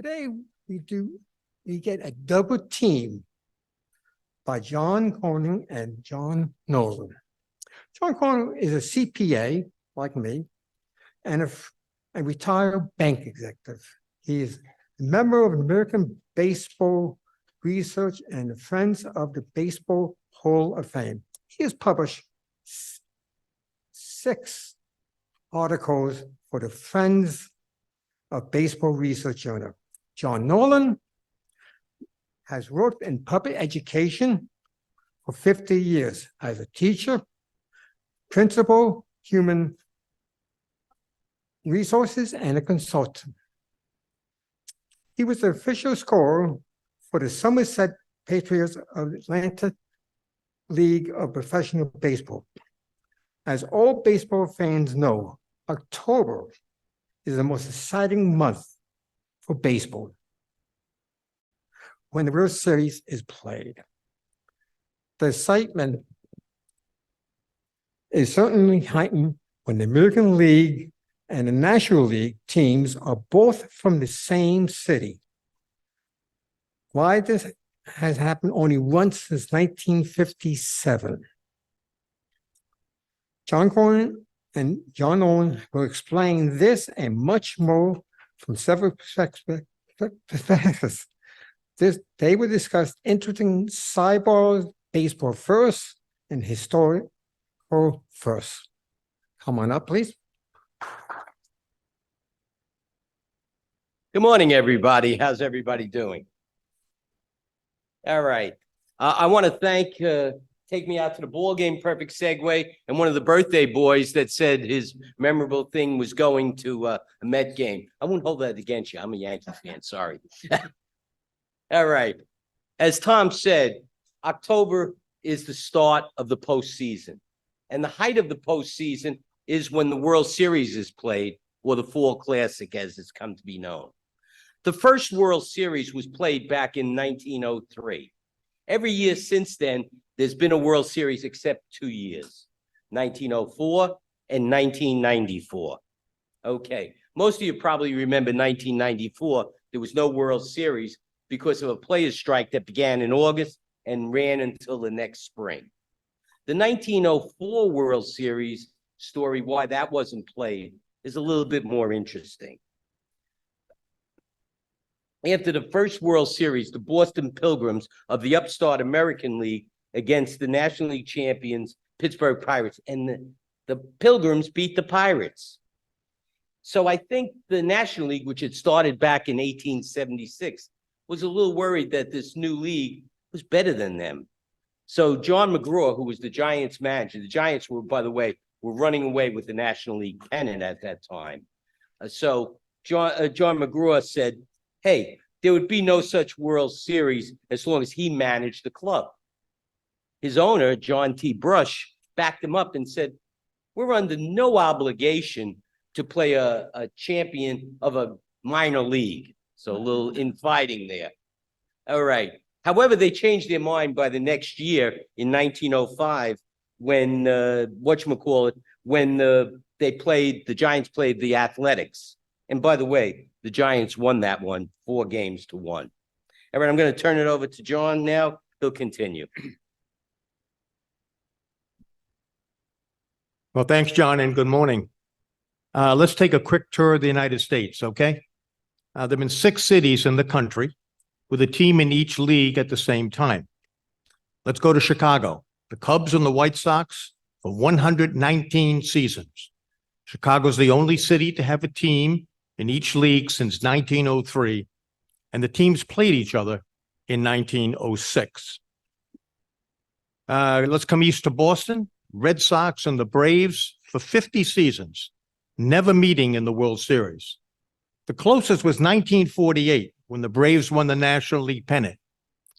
Today we get a double team by Cronin and John Nolan. John Cronin is a CPA like me and a retired bank executive. He is a member of American Baseball Research and the Friends of the Baseball Hall of Fame. He has published 6 articles for the Friends of Baseball Research Journal. John Nolan has worked in public education for 50 years as a teacher, principal, human resources, and a consultant. He was the official scorer for the Somerset Patriots of Atlanta League of Professional Baseball. As all baseball fans know, October is the most exciting month for baseball when the World Series is played. The excitement is certainly heightened when the American League and the National League teams are both from the same city. Why this has happened only once since 1957. John Cronin and John Nolan will explain this and much more from several perspectives. They will discuss interesting sidebars, baseball first, and historical first. Come on up, please. Good morning, everybody. How's everybody doing? All right. I want to thank Take Me Out to the Ball Game, perfect segue, and one of the birthday boys that said his memorable thing was going to a Met game. I won't hold that against you. I'm a Yankee fan. Sorry. All right. As Tom said, October is the start of the postseason. And the height of the postseason is when the World Series is played, or the Fall Classic, as it's come to be known. The first World Series was played back in 1903. Every year since then, there's been a World Series except 2 years, 1904 and 1994. Okay, most of you probably remember 1994. There was no World Series because of a players' strike that began in August and ran until the next spring. The 1904 World Series story, why that wasn't played, is a little bit more interesting. After the first World Series, the Boston Pilgrims of the upstart American League against the National League champions, Pittsburgh Pirates, and the Pilgrims beat the Pirates. So I think the National League, which had started back in 1876, was a little worried that this new league was better than them. So John McGraw, who was the Giants manager, the Giants were, by the way, were running away with the National League pennant at that time. So John McGraw said, hey, there would be no such World Series as long as he managed the club. His owner, John T. Brush, backed him up and said, we're under no obligation to play a champion of a minor league. So a little infighting there. All right. However, they changed their mind by the next year in 1905 when, when the Giants played the Athletics. And by the way, the Giants won that one 4-1. All right, I'm going to turn it over to John now. He'll continue. Well, thanks, John, and good morning. Let's take a quick tour of the United States, okay? There have been 6 cities in the country with a team in each league at the same time. Let's go to Chicago. The Cubs and the White Sox for 119 seasons. Chicago's the only city to have a team in each league since 1903, and the teams played each other in 1906. Let's come east to Boston. Red Sox and the Braves for 50 seasons, never meeting in the World Series. The closest was 1948 when the Braves won the National League pennant.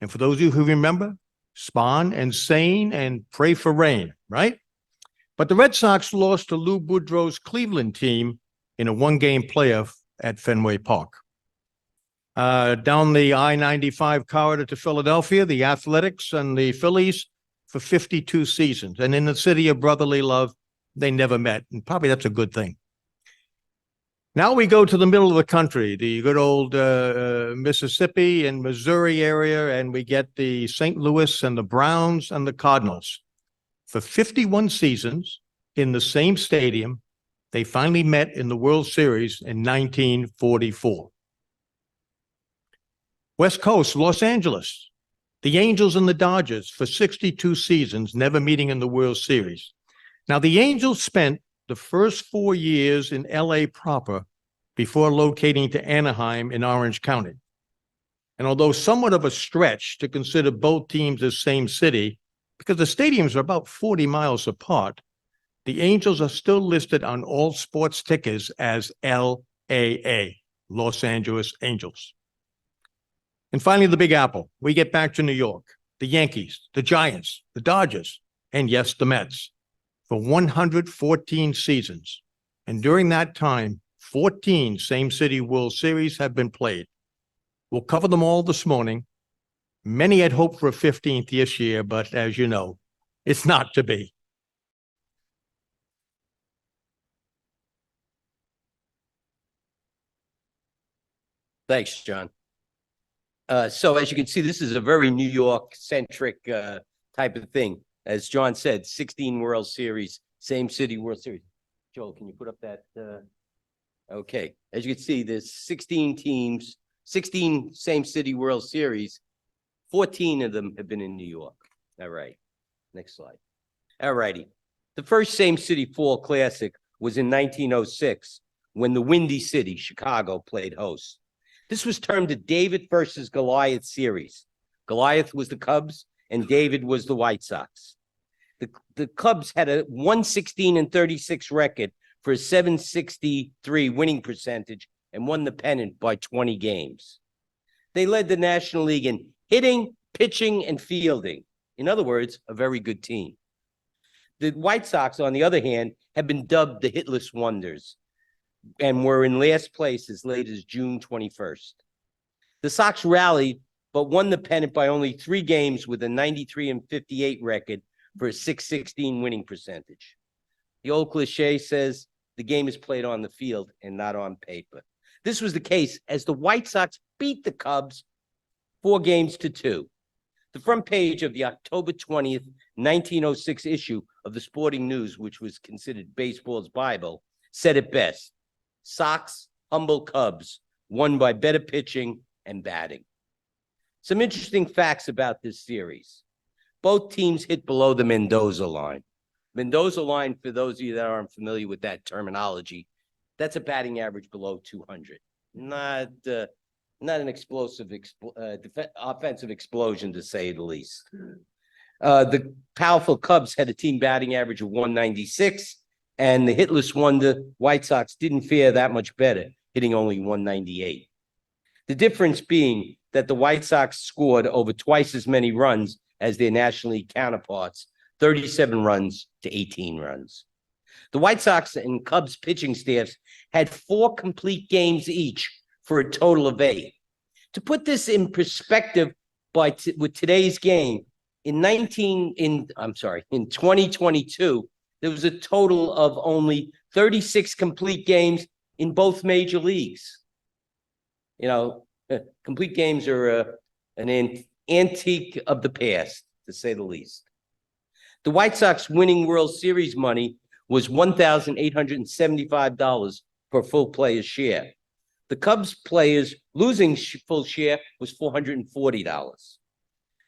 And for those of you who remember, Spahn and Sane and Pray for Rain, right? But the Red Sox lost to Lou Boudreau's Cleveland team in a 1-game playoff at Fenway Park. Down the I-95 corridor to Philadelphia, the Athletics and the Phillies for 52 seasons. And in the city of brotherly love, they never met. And probably that's a good thing. Now we go to the middle of the country, the good old Mississippi and Missouri area, and we get the St. Louis and the Browns and the Cardinals. For 51 seasons in the same stadium, they finally met in the World Series in 1944. West Coast, Los Angeles, the Angels and the Dodgers for 62 seasons, never meeting in the World Series. Now, the Angels spent the first 4 years in LA proper before locating to Anaheim in Orange County. And although somewhat of a stretch to consider both teams as same city, because the stadiums are about 40 miles apart, the Angels are still listed on all sports tickers as LAA, Los Angeles Angels. And finally, the Big Apple. We get back to New York, the Yankees, the Giants, the Dodgers, and yes, the Mets, for 114 seasons. And during that time, 14 same-city World Series have been played. We'll cover them all this morning. Many had hoped for a 15th this year, but as you know, it's not to be. Thanks, John. So as you can see, this is a very New York-centric type of thing. As John said, 16 World Series, same city World Series. Joel, can you put up that? Okay. As you can see, there's 16 teams, 16 same city World Series. 14 of them have been in New York. All right. Next slide. All righty. The first same city fall classic was in 1906 when the Windy City, Chicago, played host. This was termed a David versus Goliath series. Goliath was the Cubs and David was the White Sox. The Cubs had a 116-36 record for a 763 winning percentage and won the pennant by 20 games. They led the National League in hitting, pitching, and fielding. In other words, a very good team. The White Sox, on the other hand, have been dubbed the hitless wonders and were in last place as late as June 21st. The Sox rallied, but won the pennant by only 3 games with a 93-58 record for a 616 winning percentage. The old cliche says the game is played on the field and not on paper. This was the case as the White Sox beat the Cubs 4-2. The front page of the October 20th, 1906 issue of the Sporting News, which was considered baseball's Bible, said it best. Sox, humble Cubs, won by better pitching and batting. Some interesting facts about this series. Both teams hit below the Mendoza line. Mendoza line, for those of you that aren't familiar with that terminology, that's a batting average below 200. Not an explosive offensive explosion, to say the least. The powerful Cubs had a team batting average of 196, and the hitless wonder White Sox didn't fare that much better, hitting only 198. The difference being that the White Sox scored over twice as many runs as their National League counterparts, 37 runs to 18 runs. The White Sox and Cubs pitching staffs had 4 complete games each for a total of 8. To put this in perspective, with today's game, in 2022, there was a total of only 36 complete games in both major leagues. You know, complete games are an antique of the past, to say the least. The White Sox winning World Series money was $1,875 per full player's share. The Cubs players losing full share was $440.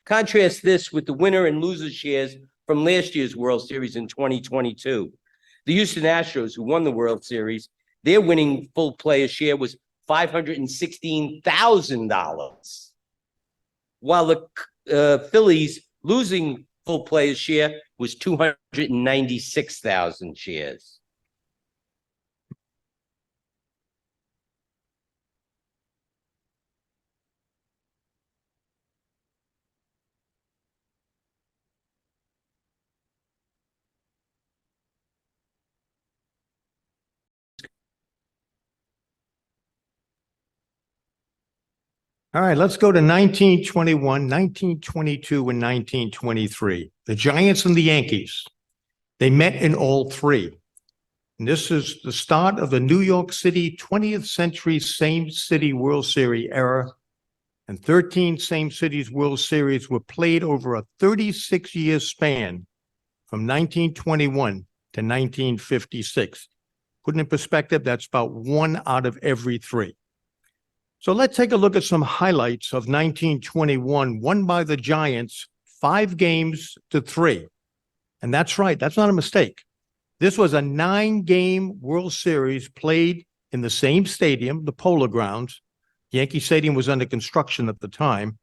Contrast this with the winner and loser shares from last year's World Series in 2022. The Houston Astros, who won the World Series, their winning full player share was $516,000, while the Phillies losing full player share was 296,000 shares. All right, let's go to 1921, 1922, and 1923. The Giants and the Yankees. They met in all 3. And this is the start of the New York City 20th century same city World Series era. And 13 same cities World Series were played over a 36-year span from 1921 to 1956. Put in perspective, that's about 1 out of every 3. So let's take a look at some highlights of 1921, won by the Giants 5-3. And that's right, that's not a mistake. This was a 9-game World Series played in the same stadium, the Polo Grounds. Yankee Stadium was under construction at the time.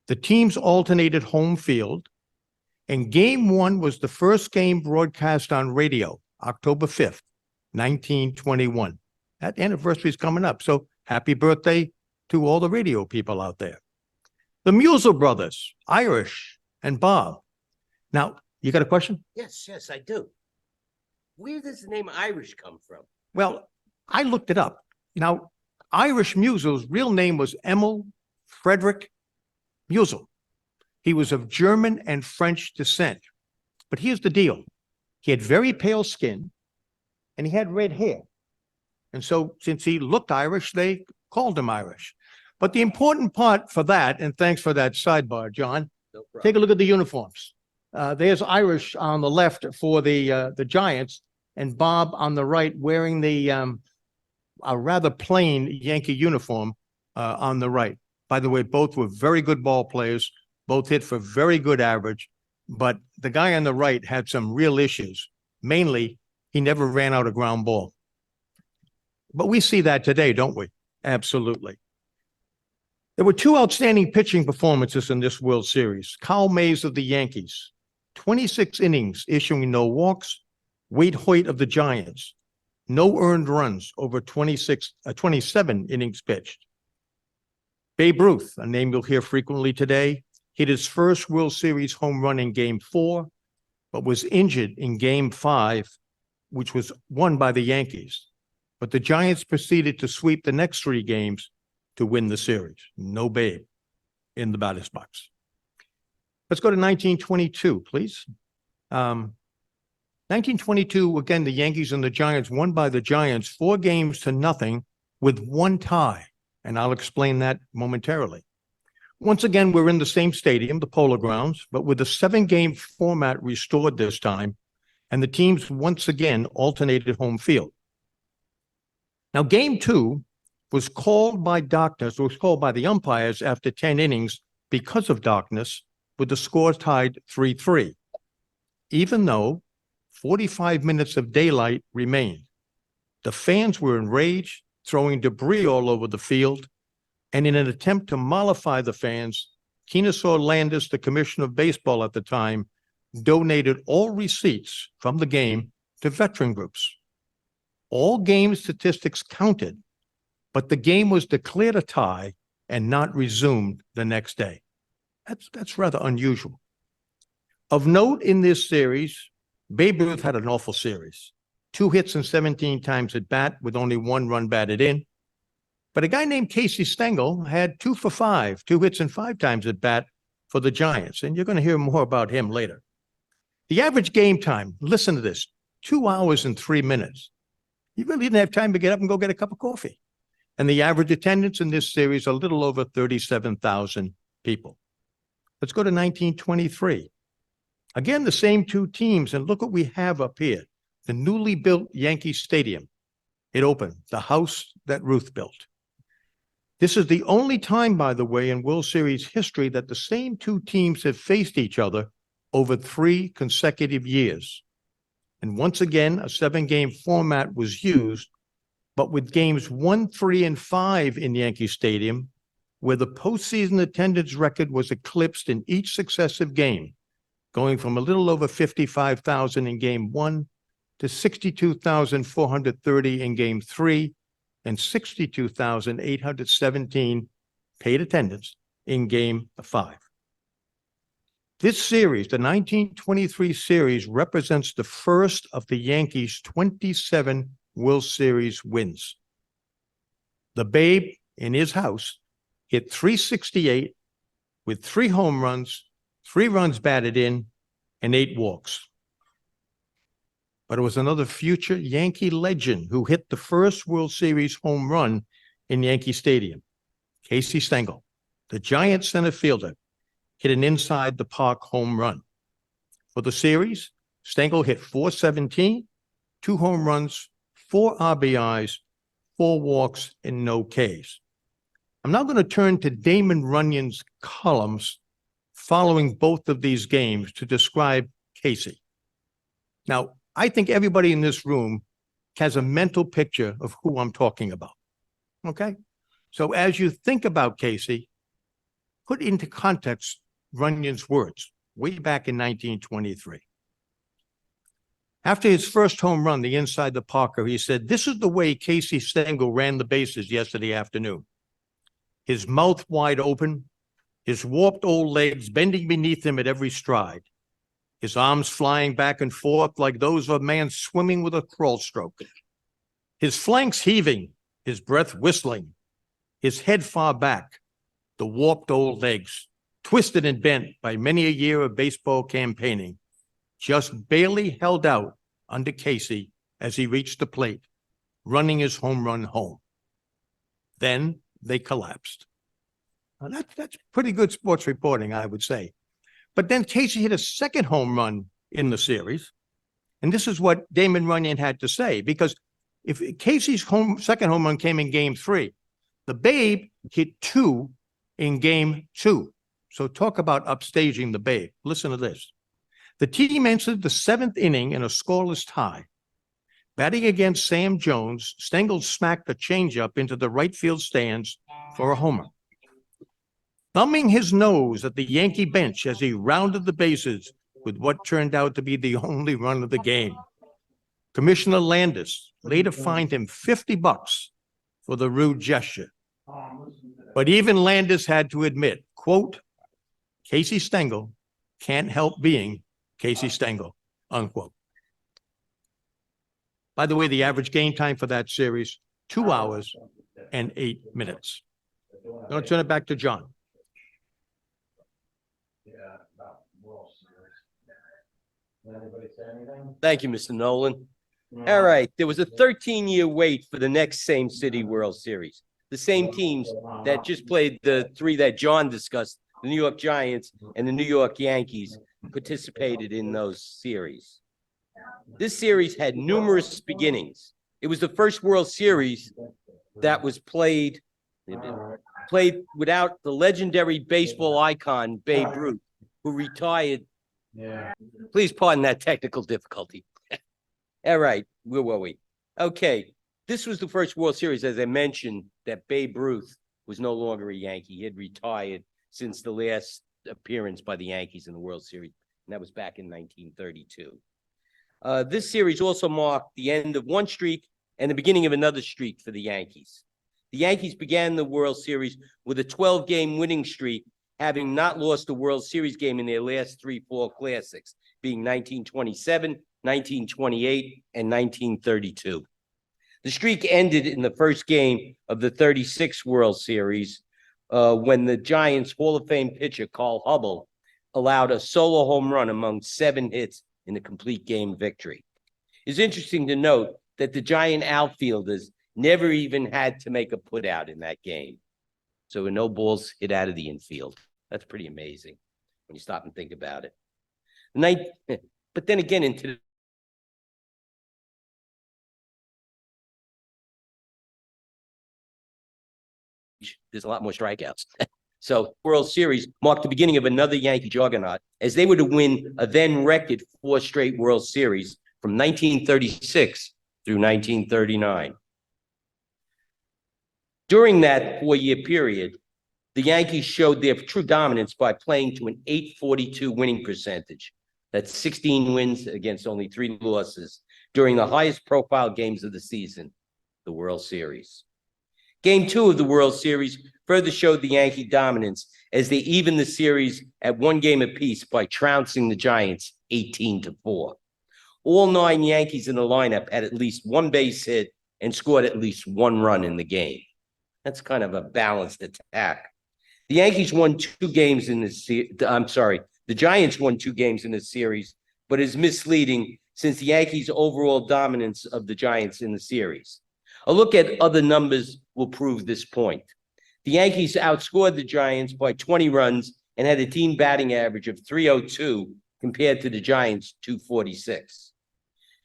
The teams alternated home field. And game 1 was the first game broadcast on radio, October 5th, 1921. That anniversary is coming up. So happy birthday to all the radio people out there. The Musil brothers, Irish and Bob. Now, you got a question? Yes, I do. Where does the name Irish come from? Well, I looked it up. Now, Irish Musil's real name was Emil Frederick Musil. He was of German and French descent. But here's the deal. He had very pale skin and he had red hair. And so since he looked Irish, they called him Irish. But the important part for that, and thanks for that sidebar, John, No problem. take a look at the uniforms. There's Irish on the left for the Giants and Bob on the right wearing the a rather plain Yankee uniform on the right. By the way, both were very good ball players, both hit for very good average, but the guy on the right had some real issues. Mainly, he never ran out a ground ball. But we see that today, don't we? Absolutely. There were 2 outstanding pitching performances in this World Series. Kyle Mays of the Yankees, 26 innings, issuing no walks. Wade Hoyt of the Giants, no earned runs over 27 innings pitched. Babe Ruth, a name you'll hear frequently today, hit his first World Series home run in Game 4, but was injured in Game 5, which was won by the Yankees. But the Giants proceeded to sweep the next 3 games to win the series. No Babe in the batter's box. Let's go to 1922, please. 1922, again, the Yankees and the Giants won by the Giants 4-0 with 1 tie. And I'll explain that momentarily. Once again, we're in the same stadium, the Polo Grounds, but with a 7-game format restored this time, and the teams once again alternated home field. Now, Game 2 was called by the umpires after 10 innings because of darkness, with the score tied 3-3, even though 45 minutes of daylight remained. The fans were enraged, throwing debris all over the field, and in an attempt to mollify the fans, Kennesaw Landis, the commissioner of baseball at the time, donated all receipts from the game to veteran groups. All game statistics counted, but the game was declared a tie and not resumed the next day. That's rather unusual. Of note in this series, Babe Ruth had an awful series. 2 hits and 17 times at bat with only 1 run batted in. But a guy named Casey Stengel had 2 for 5, 2 hits and 5 times at bat for the Giants. And you're going to hear more about him later. The average game time, listen to this, 2 hours and 3 minutes. You really didn't have time to get up and go get a cup of coffee. And the average attendance in this series, a little over 37,000 people. Let's go to 1923. Again, the same 2 teams, and look what we have up here, the newly built Yankee Stadium. It opened, the house that Ruth built. This is the only time, by the way, in World Series history that the same 2 teams have faced each other over 3 consecutive years. And once again, a 7-game format was used, but with games 1, 3, and 5 in Yankee Stadium, where the postseason attendance record was eclipsed in each successive game, going from a little over 55,000 in Game 1 to 62,430 in Game 3 and 62,817 paid attendance in Game 5. This series, the 1923 series, represents the first of the Yankees' 27 World Series wins. The Babe, in his house, hit .368 with 3 home runs, 3 runs batted in, and 8 walks. but it was another future Yankee legend who hit the first World Series home run in Yankee Stadium. Casey Stengel, the Giant center fielder, hit an inside the park home run. For the series, Stengel hit .417, 2 home runs, 4 RBIs, 4 walks, and no Ks. I'm now going to turn to Damon Runyon's columns following both of these games to describe Casey. Now, I think everybody in this room has a mental picture of who I'm talking about. Okay? So as you think about Casey, put into context Runyon's words way back in 1923. After his first home run, the inside the Parker, he said, "This is the way Casey Stengel ran the bases yesterday afternoon. His mouth wide open, his warped old legs bending beneath him at every stride, his arms flying back and forth like those of a man swimming with a crawl stroke, his flanks heaving, his breath whistling, his head far back, the warped old legs, twisted and bent by many a year of baseball campaigning, just barely held out under Casey as he reached the plate, running his home run home. Then they collapsed." Now that's pretty good sports reporting, I would say. But then Casey hit a second home run in the series. And this is what Damon Runyon had to say, because if Casey's second home run came in game 3, the Babe hit 2 in game 2. So talk about upstaging the Babe. Listen to this. The team entered the 7th inning in a scoreless tie. Batting against Sam Jones, Stengel smacked a changeup into the right field stands for a homer. Thumbing his nose at the Yankee bench as he rounded the bases with what turned out to be the only run of the game, Commissioner Landis later fined him $50 for the rude gesture. But even Landis had to admit, quote, "Casey Stengel can't help being Casey Stengel," unquote. By the way, the average game time for that series, 2 hours and 8 minutes. I'm going to turn it back to John. Thank you, Mr. Nolan. All right, there was a 13-year wait for the next same city World Series. The same teams that just played, the 3 that John discussed, the New York Giants and the New York Yankees, participated in those series. This series had numerous beginnings. It was the first World Series that was played without the legendary baseball icon Babe Ruth, who retired. Please pardon that technical difficulty. All right, where were we? Okay, this was the first World Series, as I mentioned, that Babe Ruth was no longer a Yankee. He had retired since the last appearance by the Yankees in the World Series, and that was back in 1932. This series also marked the end of one streak and the beginning of another streak for the Yankees. The Yankees began the World Series with a 12-game winning streak, having not lost a World Series game in their last 3 fall classics, being 1927, 1928, and 1932. The streak ended in the first game of the 36 World Series when the Giants Hall of Fame pitcher Carl Hubbell allowed a solo home run among 7 hits in a complete game victory. It's interesting to note that the Giant outfielders never even had to make a putout in that game. So no balls hit out of the infield. That's pretty amazing when you stop and think about it. But then again, into there's a lot more strikeouts. So World Series marked the beginning of another Yankee juggernaut, as they were to win a then record 4 straight World Series from 1936 through 1939. During that 4-year period, the Yankees showed their true dominance by playing to an .842 winning percentage. That's 16 wins against only 3 losses during the highest profile games of the season, the World Series. Game 2 of the World Series further showed the Yankee dominance as they evened the series at 1 game apiece by trouncing the Giants 18-4. All 9 Yankees in the lineup had at least 1 base hit and scored at least 1 run in the game. That's kind of a balanced attack. The Yankees won 2 games in this. The Giants won 2 games in this series, but it's misleading since the Yankees' overall dominance of the Giants in the series. A look at other numbers will prove this point. The Yankees outscored the Giants by 20 runs and had a team batting average of .302 compared to the Giants' .246.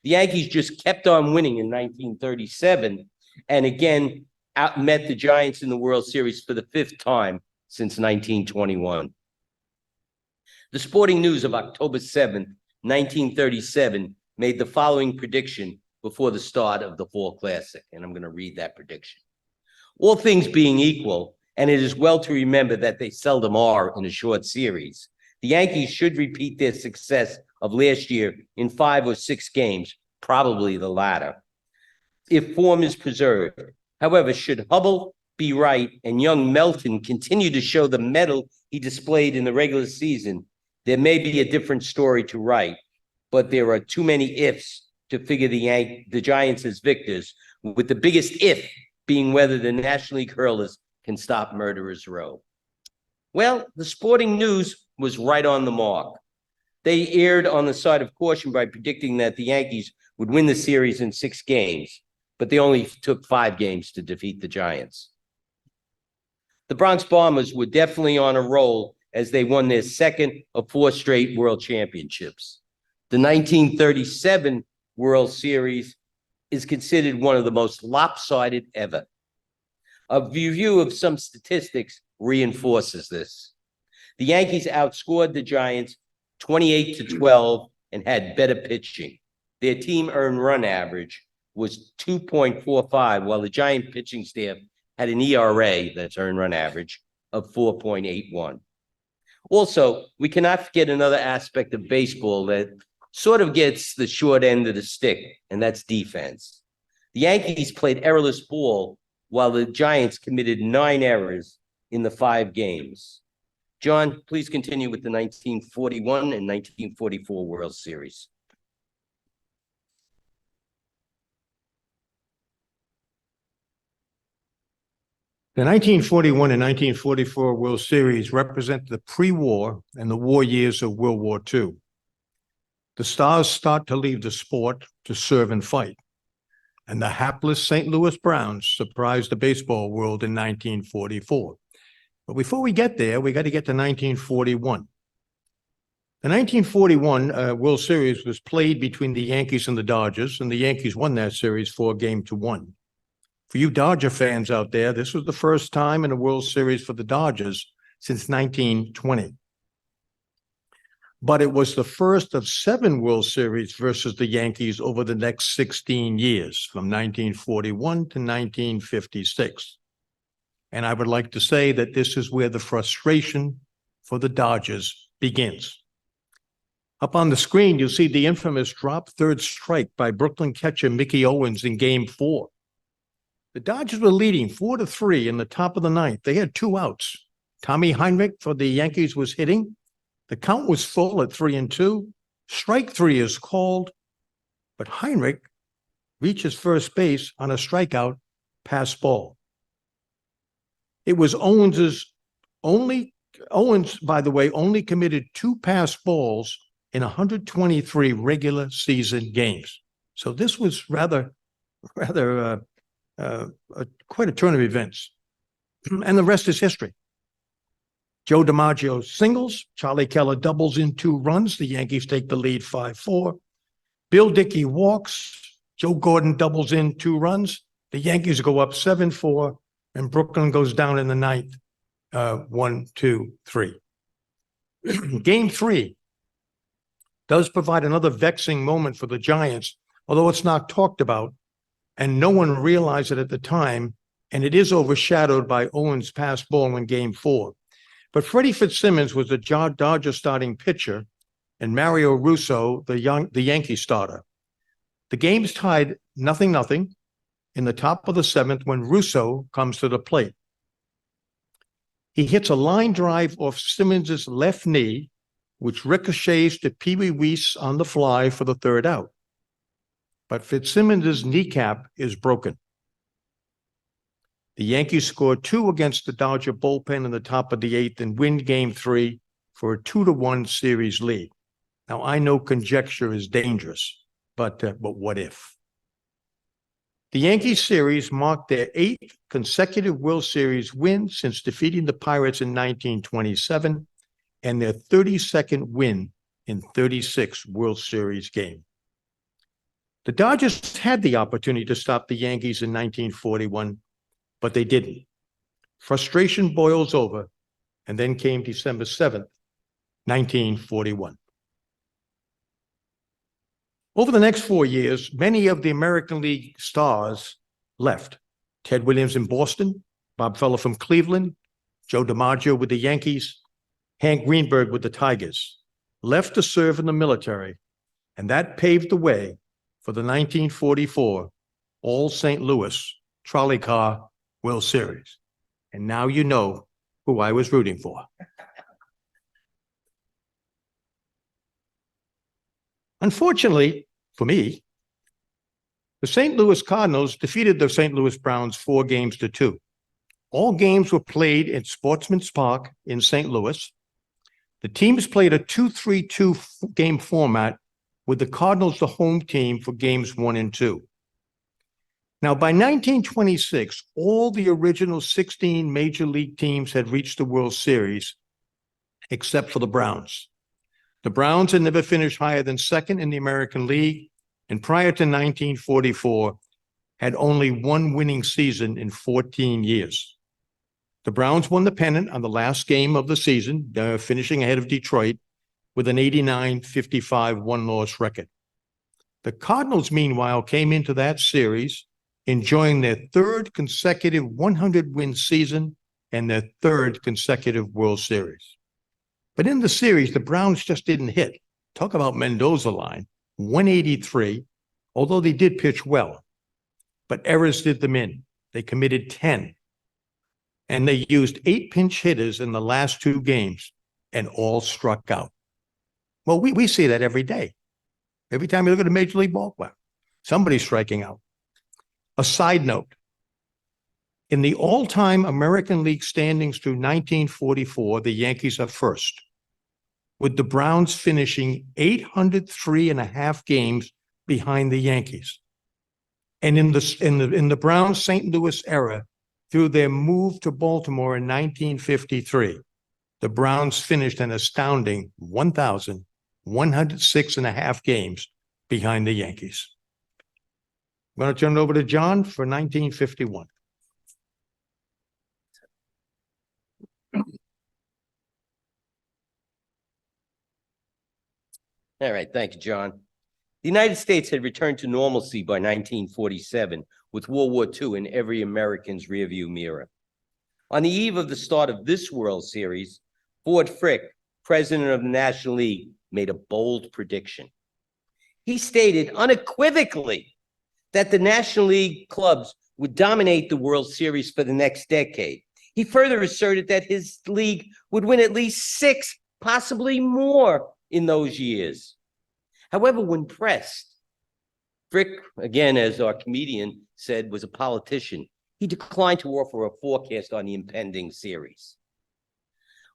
The Yankees just kept on winning in 1937 and again outmet the Giants in the World Series for the fifth time since 1921. The Sporting News of October 7th, 1937 made the following prediction before the start of the Fall Classic, and I'm going to read that prediction. All things being equal, and it is well to remember that they seldom are in a short series, the Yankees should repeat their success of last year in 5 or 6 games, probably the latter, if form is preserved. However, should Hubble be right and young Melton continue to show the mettle he displayed in the regular season, there may be a different story to write, but there are too many ifs to figure the Giants as victors, with the biggest if being whether the National League hurlers can stop Murderers Row. Well, the Sporting News was right on the mark. They erred on the side of caution by predicting that the Yankees would win the series in 6 games, but they only took 5 games to defeat the Giants. The Bronx Bombers were definitely on a roll as they won their 2nd of 4 straight World Championships. The 1937 World Series is considered one of the most lopsided ever. A review of some statistics reinforces this. The Yankees outscored the Giants 28-12 and had better pitching. Their team earned run average was 2.45, while the Giant pitching staff had an ERA, that's earned run average, of 4.81. Also, we cannot forget another aspect of baseball that sort of gets the short end of the stick, and that's defense. The Yankees played errorless ball while the Giants committed 9 errors in the 5 games. John, please continue with the 1941 and 1944 World Series. The 1941 and 1944 World Series represent the pre-war and the war years of World War II. The Stars start to leave the sport to serve and fight, and the hapless St. Louis Browns surprised the baseball world in 1944. But before we get there, we got to get to 1941. The 1941 World Series was played between the Yankees and the Dodgers, and the Yankees won that series 4-1. For you Dodger fans out there, this was the first time in a World Series for the Dodgers since 1920. But it was the first of 7 World Series versus the Yankees over the next 16 years, from 1941 to 1956. And I would like to say that this is where the frustration for the Dodgers begins. Up on the screen, you'll see the infamous drop third strike by Brooklyn catcher Mickey Owens in Game 4. The Dodgers were leading 4-3 in the top of the 9th. They had 2 outs. Tommy Heinrich for the Yankees was hitting. The count was full at 3-2. Strike 3 is called, but Heinrich reaches first base on a strikeout pass ball. It was Owens, by the way, only committed 2 pass balls in 123 regular season games. So this was rather quite a turn of events. And the rest is history. Joe DiMaggio singles, Charlie Keller doubles in 2 runs. The Yankees take the lead 5-4. Bill Dickey walks. Joe Gordon doubles in 2 runs. The Yankees go up 7-4, and Brooklyn goes down in the 9th, 1-2-3. Game 3 does provide another vexing moment for the Giants, although it's not talked about, and no one realized it at the time, and it is overshadowed by Owens' pass ball in Game 4. But Freddie Fitzsimmons was the Dodger starting pitcher, and Mario Russo, the Yankee starter. The game's tied 0-0 in the top of the 7th when Russo comes to the plate. He hits a line drive off Simmons's left knee, which ricochets to Pee Wee Weiss on the fly for the 3rd out. But Fitzsimmons' kneecap is broken. The Yankees scored 2 against the Dodger bullpen in the top of the 8th and win Game 3 for a 2-1 series lead. Now, I know conjecture is dangerous, but what if? The Yankees series marked their 8th consecutive World Series win since defeating the Pirates in 1927 and their 32nd win in 36 World Series games. The Dodgers had the opportunity to stop the Yankees in 1941, but they didn't. Frustration boils over, and then came December 7th, 1941. Over the next 4 years, many of the American League stars left. Ted Williams in Boston, Bob Feller from Cleveland, Joe DiMaggio with the Yankees, Hank Greenberg with the Tigers, left to serve in the military, and that paved the way for the 1944 All St. Louis Trolley Car World Series. And now you know who I was rooting for. Unfortunately for me, the St. Louis Cardinals defeated the St. Louis Browns 4-2. All games were played at Sportsman's Park in St. Louis. The teams played a 2-3-2 game format with the Cardinals the home team for games 1 and 2. Now, by 1926, all the original 16 major league teams had reached the World Series, except for the Browns. The Browns had never finished higher than second in the American League, and prior to 1944, had only one winning season in 14 years. The Browns won the pennant on the last game of the season, finishing ahead of Detroit with an 89-55 one-loss record. The Cardinals, meanwhile, came into that series enjoying their 3rd consecutive 100-win season and their 3rd consecutive World Series. But in the series, the Browns just didn't hit. Talk about Mendoza line, 183, although they did pitch well. But errors did them in. They committed 10. And they used 8 pinch hitters in the last 2 games, and all struck out. Well, we see that every day. Every time you look at a Major League ballpark, somebody's striking out. A side note, in the all-time American League standings through 1944, the Yankees are first, with the Browns finishing 803.5 games behind the Yankees. And in the Browns St. Louis era, through their move to Baltimore in 1953, the Browns finished an astounding 1,106.5 games behind the Yankees. I'm going to turn it over to John for 1951. All right, thank you, John. The United States had returned to normalcy by 1947, with World War II in every American's rearview mirror. On the eve of the start of this World Series, Ford Frick, president of the National League, made a bold prediction. He stated unequivocally that the National League clubs would dominate the World Series for the next decade. He further asserted that his league would win at least 6, possibly more, in those years. However, when pressed, Frick, again, as our comedian said, was a politician. He declined to offer a forecast on the impending series.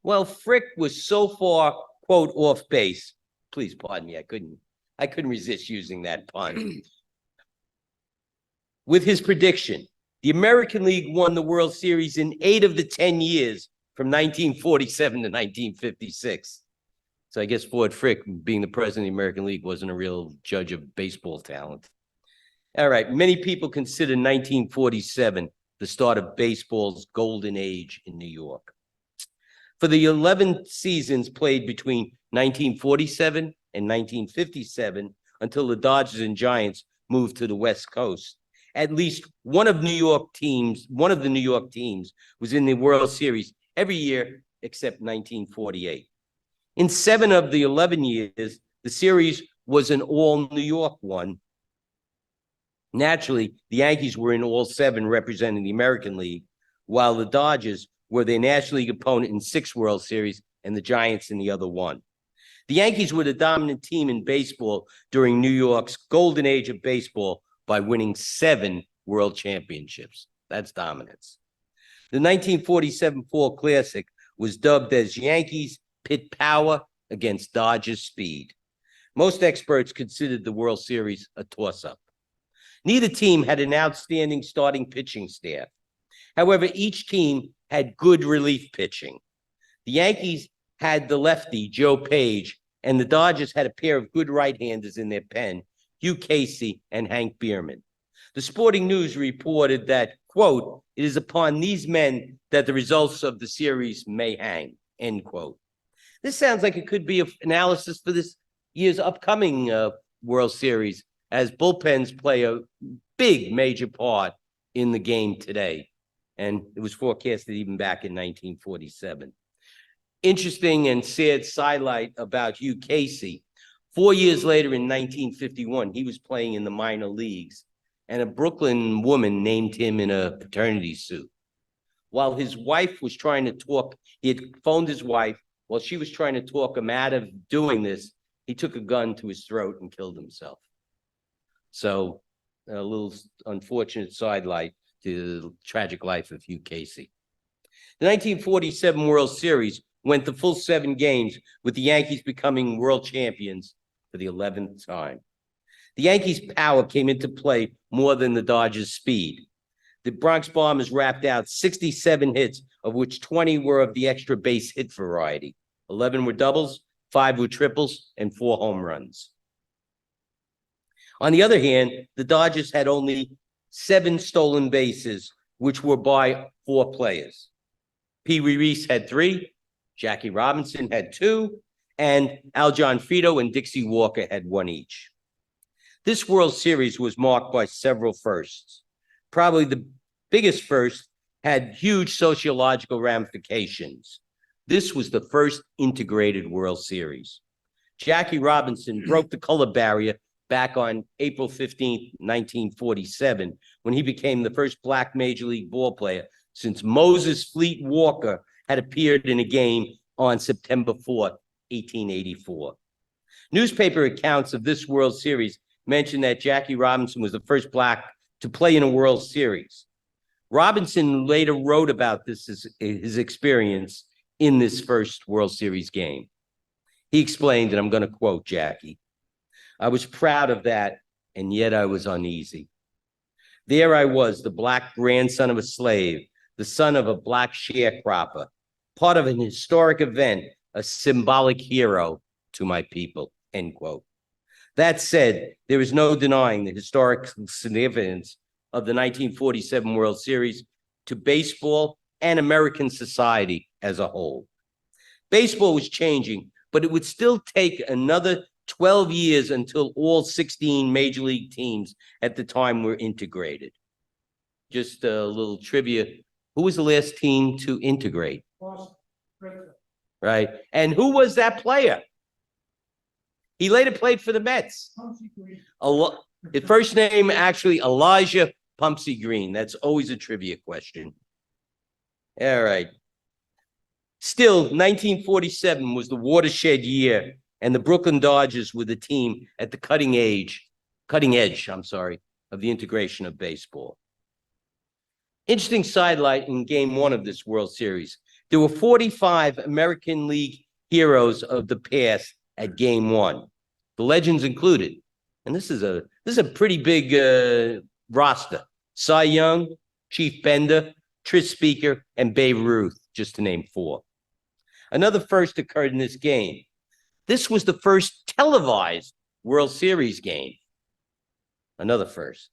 Well, Frick was so far, quote, off base. Please pardon me, I couldn't resist using that pun. With his prediction, the American League won the World Series in 8 of the 10 years from 1947 to 1956. So I guess Ford Frick, being the president of the American League, wasn't a real judge of baseball talent. All right, many people consider 1947 the start of baseball's golden age in New York. For the 11 seasons played between 1947 and 1957, until the Dodgers and Giants moved to the West Coast, at least one of the New York teams was in the World Series every year except 1948. In 7 of the 11 years, the series was an all-New York one. Naturally, the Yankees were in all 7 representing the American League, while the Dodgers were their National League opponent in 6 World Series and the Giants in the other one. The Yankees were the dominant team in baseball during New York's golden age of baseball by winning 7 World Championships. That's dominance. The 1947 Fall Classic was dubbed as Yankees Pit Power against Dodgers Speed. Most experts considered the World Series a toss-up. Neither team had an outstanding starting pitching staff. However, each team had good relief pitching. The Yankees had the lefty, Joe Page, and the Dodgers had a pair of good right-handers in their pen, Hugh Casey and Hank Bierman. The Sporting News reported that, quote, "It is upon these men that the results of the series may hang," end quote. This sounds like it could be an analysis for this year's upcoming World Series, as bullpens play a big major part in the game today. And it was forecasted even back in 1947. Interesting and sad sidelight about Hugh Casey. 4 years later in 1951, he was playing in the minor leagues, and a Brooklyn woman named him in a paternity suit. While his wife was trying to talk, he had phoned his wife. While she was trying to talk him out of doing this, he took a gun to his throat and killed himself. So a little unfortunate sidelight to the tragic life of Hugh Casey. The 1947 World Series went the full 7 games, with the Yankees becoming world champions for the 11th time. The Yankees' power came into play more than the Dodgers' speed. The Bronx Bombers rapped out 67 hits, of which 20 were of the extra base hit variety. 11 were doubles, 5 were triples, and 4 home runs. On the other hand, the Dodgers had only 7 stolen bases, which were by 4 players. Pee Wee Reese had 3, Jackie Robinson had 2, and Aljon Frito and Dixie Walker had 1 each. This World Series was marked by several firsts. Probably the biggest first had huge sociological ramifications. This was the first integrated World Series. Jackie Robinson broke the color barrier back on April 15, 1947, when he became the first black major league ball player since Moses Fleet Walker had appeared in a game on September 4, 1884. Newspaper accounts of this World Series mentioned that Jackie Robinson was the first black to play in a World Series. Robinson later wrote about his experience in this first World Series game. He explained, and I'm going to quote Jackie, "I was proud of that, and yet I was uneasy. There I was, the black grandson of a slave, the son of a black sharecropper, part of an historic event, a symbolic hero to my people," end quote. That said, there is no denying the historic significance of the 1947 World Series to baseball and American society as a whole. Baseball was changing, but it would still take another 12 years until all 16 major league teams at the time were integrated. Just a little trivia. Who was the last team to integrate? Right. And who was that player? He later played for the Mets. His first name, actually, Elijah Pumpsy Green. That's always a trivia question. All right. Still, 1947 was the watershed year, and the Brooklyn Dodgers were the team at the cutting edge, of the integration of baseball. Interesting sidelight in Game 1 of this World Series. There were 45 American League heroes of the past at Game 1. The legends included, and this is a pretty big roster: Cy Young, Chief Bender, Tris Speaker, and Babe Ruth, just to name 4. Another first occurred in this game. This was the first televised World Series game. Another first.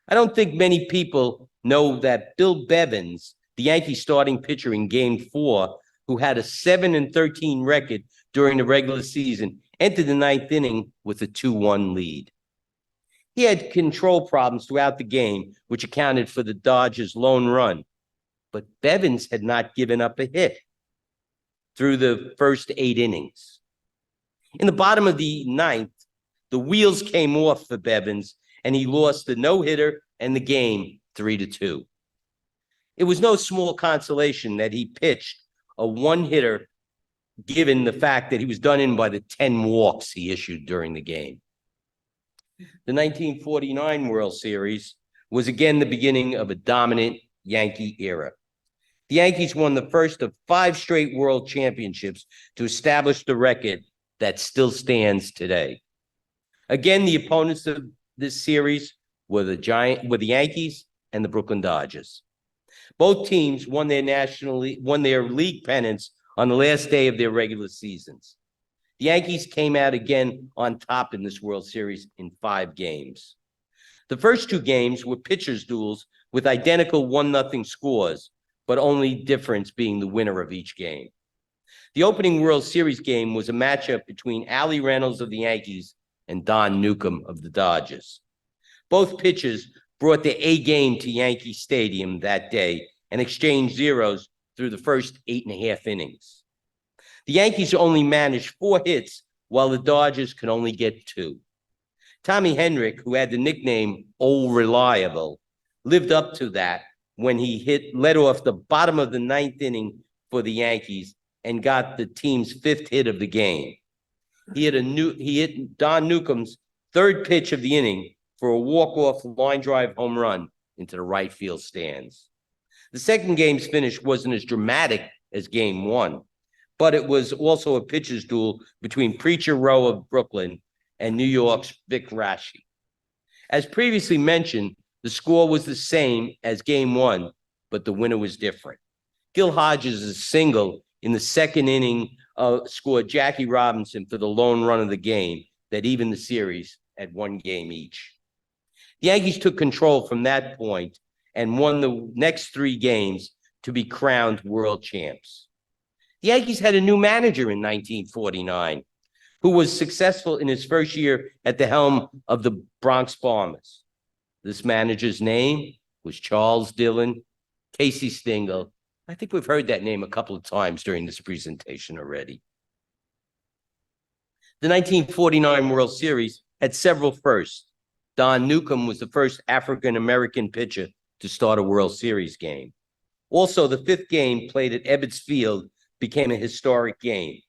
I don't think many people know that Bill Bevins, the Yankee starting pitcher in Game 4, who had a 7-13 record during the regular season, entered the 9th inning with a 2-1 lead. He had control problems throughout the game, which accounted for the Dodgers' lone run. But Bevins had not given up a hit through the first 8 innings. In the bottom of the 9th, the wheels came off for Bevins, and he lost the no-hitter and the game 3-2. It was no small consolation that he pitched a 1-hitter, given the fact that he was done in by the 10 walks he issued during the game. The 1949 World Series was again the beginning of a dominant Yankee era. The Yankees won the first of 5 straight world championships to establish the record that still stands today. Again, the opponents of this series were the Yankees and the Brooklyn Dodgers. Both teams won their league pennants on the last day of their regular seasons. The Yankees came out again on top in this World Series in 5 games. The first 2 games were pitchers' duels with identical 1-0 scores, but only difference being the winner of each game. The opening World Series game was a matchup between Allie Reynolds of the Yankees and Don Newcombe of the Dodgers. Both pitchers brought their A game to Yankee Stadium that day and exchanged zeros through the first 8.5 innings. The Yankees only managed 4 hits, while the Dodgers could only get 2. Tommy Henrich, who had the nickname Old Reliable, lived up to that when he led off the bottom of the 9th inning for the Yankees and got the team's 5th hit of the game. He hit Don Newcomb's 3rd pitch of the inning for a walk-off line drive home run into the right field stands. The second game's finish wasn't as dramatic as game 1, but it was also a pitcher's duel between Preacher Rowe of Brooklyn and New York's Vic Raschi. As previously mentioned, the score was the same as game 1, but the winner was different. Gil Hodges' single in the 2nd inning scored Jackie Robinson for the lone run of the game that evened the series at 1 game each. The Yankees took control from that point and won the next 3 games to be crowned world champs. The Yankees had a new manager in 1949 who was successful in his first year at the helm of the Bronx Bombers. This manager's name was Charles Dillon, Casey Stengel. I think we've heard that name a couple of times during this presentation already. The 1949 World Series had several firsts. Don Newcombe was the first African-American pitcher to start a World Series game. Also, the 5th game played at Ebbets Field became a historic game.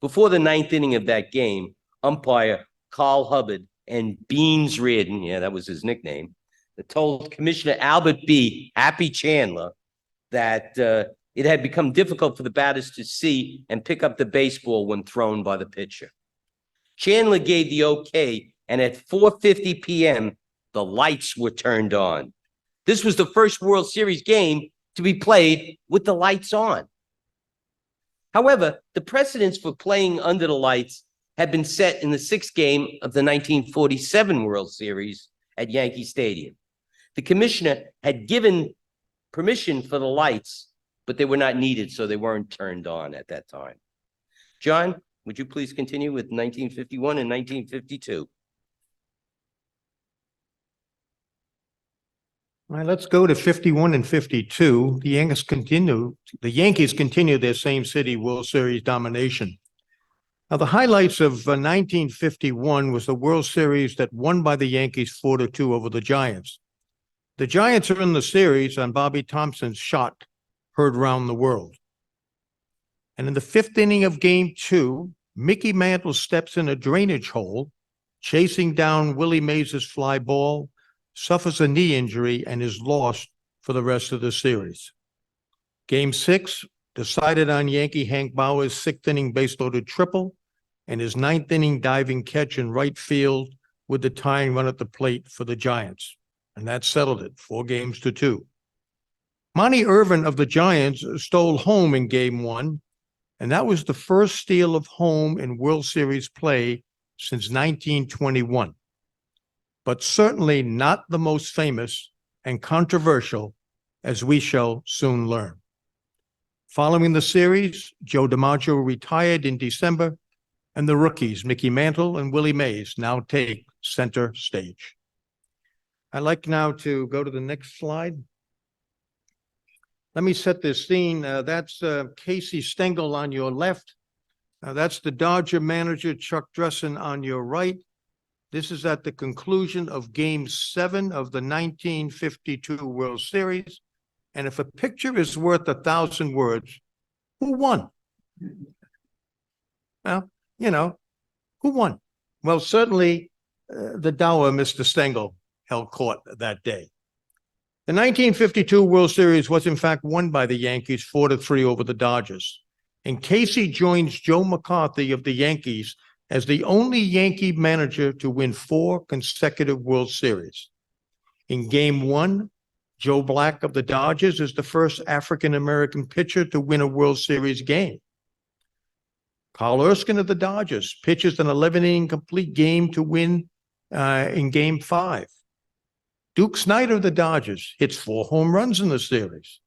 Before the 9th inning of that game, umpire Carl Hubbard and Beans Reardon, yeah, that was his nickname, told Commissioner Albert B. Happy Chandler that it had become difficult for the batters to see and pick up the baseball when thrown by the pitcher. Chandler gave the okay, and at 4:50 p.m., the lights were turned on. This was the first World Series game to be played with the lights on. However, the precedents for playing under the lights had been set in the 6th game of the 1947 World Series at Yankee Stadium. The commissioner had given permission for the lights, but they were not needed, so they weren't turned on at that time. John, would you please continue with 1951 and 1952? All right, let's go to 51 and 52. The Yankees continue their same city World Series domination. Now, the highlights of 1951 was the World Series that won by the Yankees 4-2 over the Giants. The Giants are in the series on Bobby Thompson's shot heard around the world. And in the 5th inning of game 2, Mickey Mantle steps in a drainage hole, chasing down Willie Mays' fly ball, suffers a knee injury, and is lost for the rest of the series. Game 6, decided on Yankee Hank Bauer's 6th inning base-loaded triple and his 9th inning diving catch in right field with the tying run at the plate for the Giants. And that settled it, 4-2. Monty Irvin of the Giants stole home in game 1, and that was the first steal of home in World Series play since 1921. But certainly not the most famous and controversial, as we shall soon learn. Following the series, Joe DiMaggio retired in December, and the rookies, Mickey Mantle and Willie Mays, now take center stage. I'd like now to go to the next slide. Let me set this scene. That's Casey Stengel on your left. That's the Dodger manager, Chuck Dressen, on your right. This is at the conclusion of Game 7 of the 1952 World Series. And if a picture is worth 1,000 words, who won? Well, who won? Well, certainly the dour Mr. Stengel held court that day. The 1952 World Series was in fact won by the Yankees 4-3 over the Dodgers. And Casey joins Joe McCarthy of the Yankees as the only Yankee manager to win 4 consecutive World Series. In Game 1, Joe Black of the Dodgers is the first African-American pitcher to win a World Series game. Carl Erskine of the Dodgers pitches an 11-inning complete game to win in Game 5. Duke Snider of the Dodgers hits 4 home runs in the series,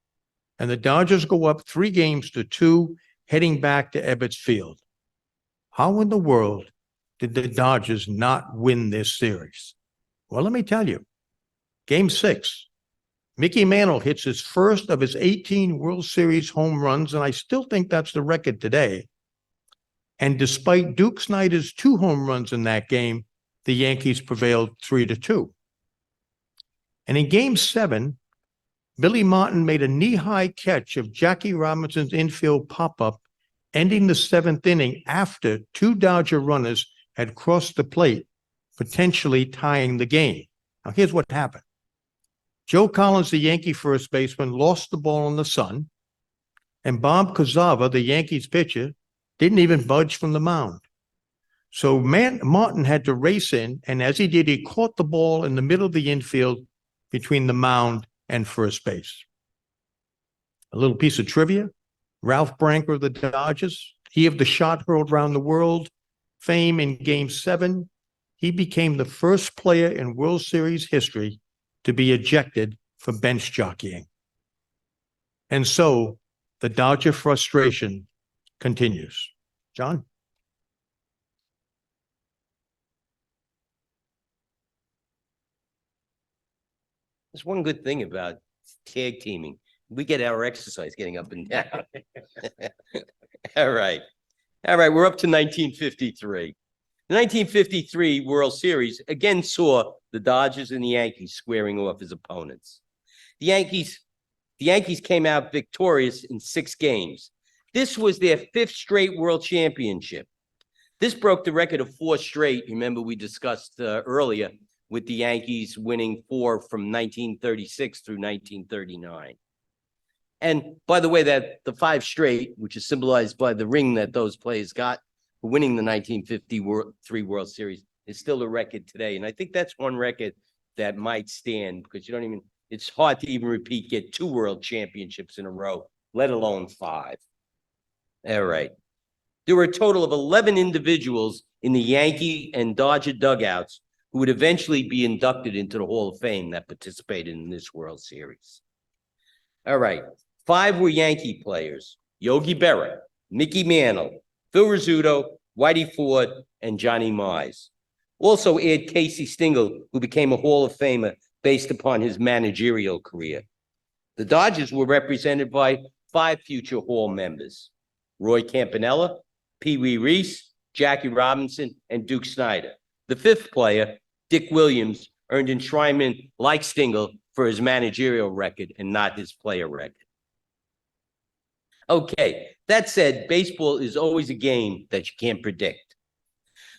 and the Dodgers go up 3-2, heading back to Ebbets Field. How in the world did the Dodgers not win this series? Well, let me tell you. Game 6, Mickey Mantle hits his first of his 18 World Series home runs, and I still think that's the record today. And despite Duke Snider's 2 home runs in that game, the Yankees prevailed 3-2. And in Game 7, Billy Martin made a knee-high catch of Jackie Robinson's infield pop-up, ending the 7th inning after 2 Dodger runners had crossed the plate, potentially tying the game. Now, here's what happened. Joe Collins, the Yankee first baseman, lost the ball in the sun, and Bob Kozava, the Yankees pitcher, didn't even budge from the mound. So Martin had to race in, and as he did, he caught the ball in the middle of the infield between the mound and first base. A little piece of trivia, Ralph Branker of the Dodgers, he of the shot hurled around the world fame in Game 7, he became the first player in World Series history to be ejected for bench jockeying. And so the Dodger frustration continues. John? There's one good thing about tag teaming. We get our exercise getting up and down. All right. We're up to 1953. The 1953 World Series again saw the Dodgers and the Yankees squaring off as opponents. The Yankees came out victorious in 6 games. This was their 5th straight World Championship. This broke the record of 4 straight. Remember, we discussed earlier with the Yankees winning 4 from 1936 through 1939. And by the way, that the 5 straight, which is symbolized by the ring that those players got for winning the 1953 World Series, is still a record today. And I think that's one record that might stand, because it's hard to even get 2 world championships in a row, let alone 5. All right. There were a total of 11 individuals in the Yankee and Dodger dugouts who would eventually be inducted into the Hall of Fame that participated in this World Series. All right. 5 were Yankee players: Yogi Berra, Mickey Mantle, Phil Rizzuto, Whitey Ford, and Johnny Mize. Also add Casey Stengel, who became a Hall of Famer based upon his managerial career. The Dodgers were represented by 5 future Hall members: Roy Campanella, Pee Wee Reese, Jackie Robinson, and Duke Snider. The 5th player, Dick Williams, earned enshrinement like Stengel for his managerial record and not his player record. Okay, that said, baseball is always a game that you can't predict.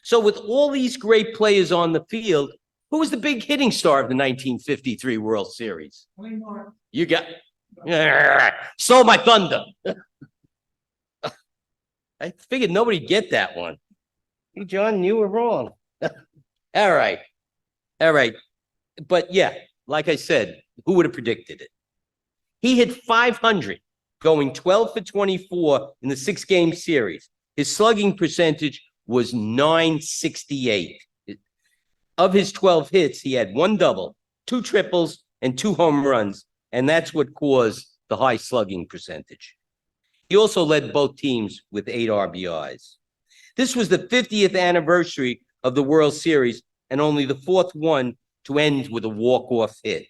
So with all these great players on the field, who was the big hitting star of the 1953 World Series? You got... Stole my thunder. I figured nobody'd get that one. Hey, John, you were wrong. All right. But yeah, like I said, who would have predicted it? He hit 500, going 12 for 24 in the 6-game series. His slugging percentage was .968. Of his 12 hits, he had 1 double, 2 triples, and 2 home runs, and that's what caused the high slugging percentage. He also led both teams with 8 RBIs. This was the 50th anniversary of the World Series and only the 4th one to end with a walk-off hit.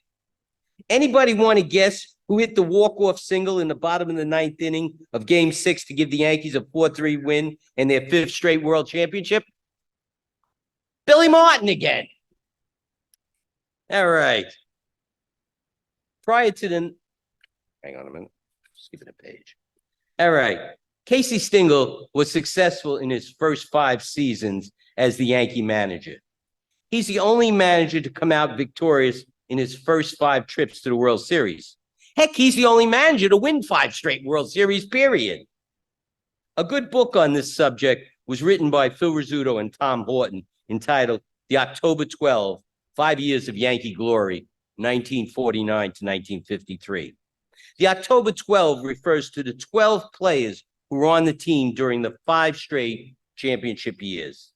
Anybody want to guess who hit the walk-off single in the bottom of the 9th inning of Game 6 to give the Yankees a 4-3 win and their 5th straight World Championship? Billy Martin again. All right. Prior to the... Hang on a minute. Skip it a page. All right. Casey Stengel was successful in his first 5 seasons as the Yankee manager. He's the only manager to come out victorious in his first 5 trips to the World Series. Heck, he's the only manager to win 5 straight World Series, period. A good book on this subject was written by Phil Rizzuto and Tom Horton, entitled The October 12, 5 Years of Yankee Glory, 1949 to 1953. The October 12 refers to the 12 players who were on the team during the 5 straight championship years.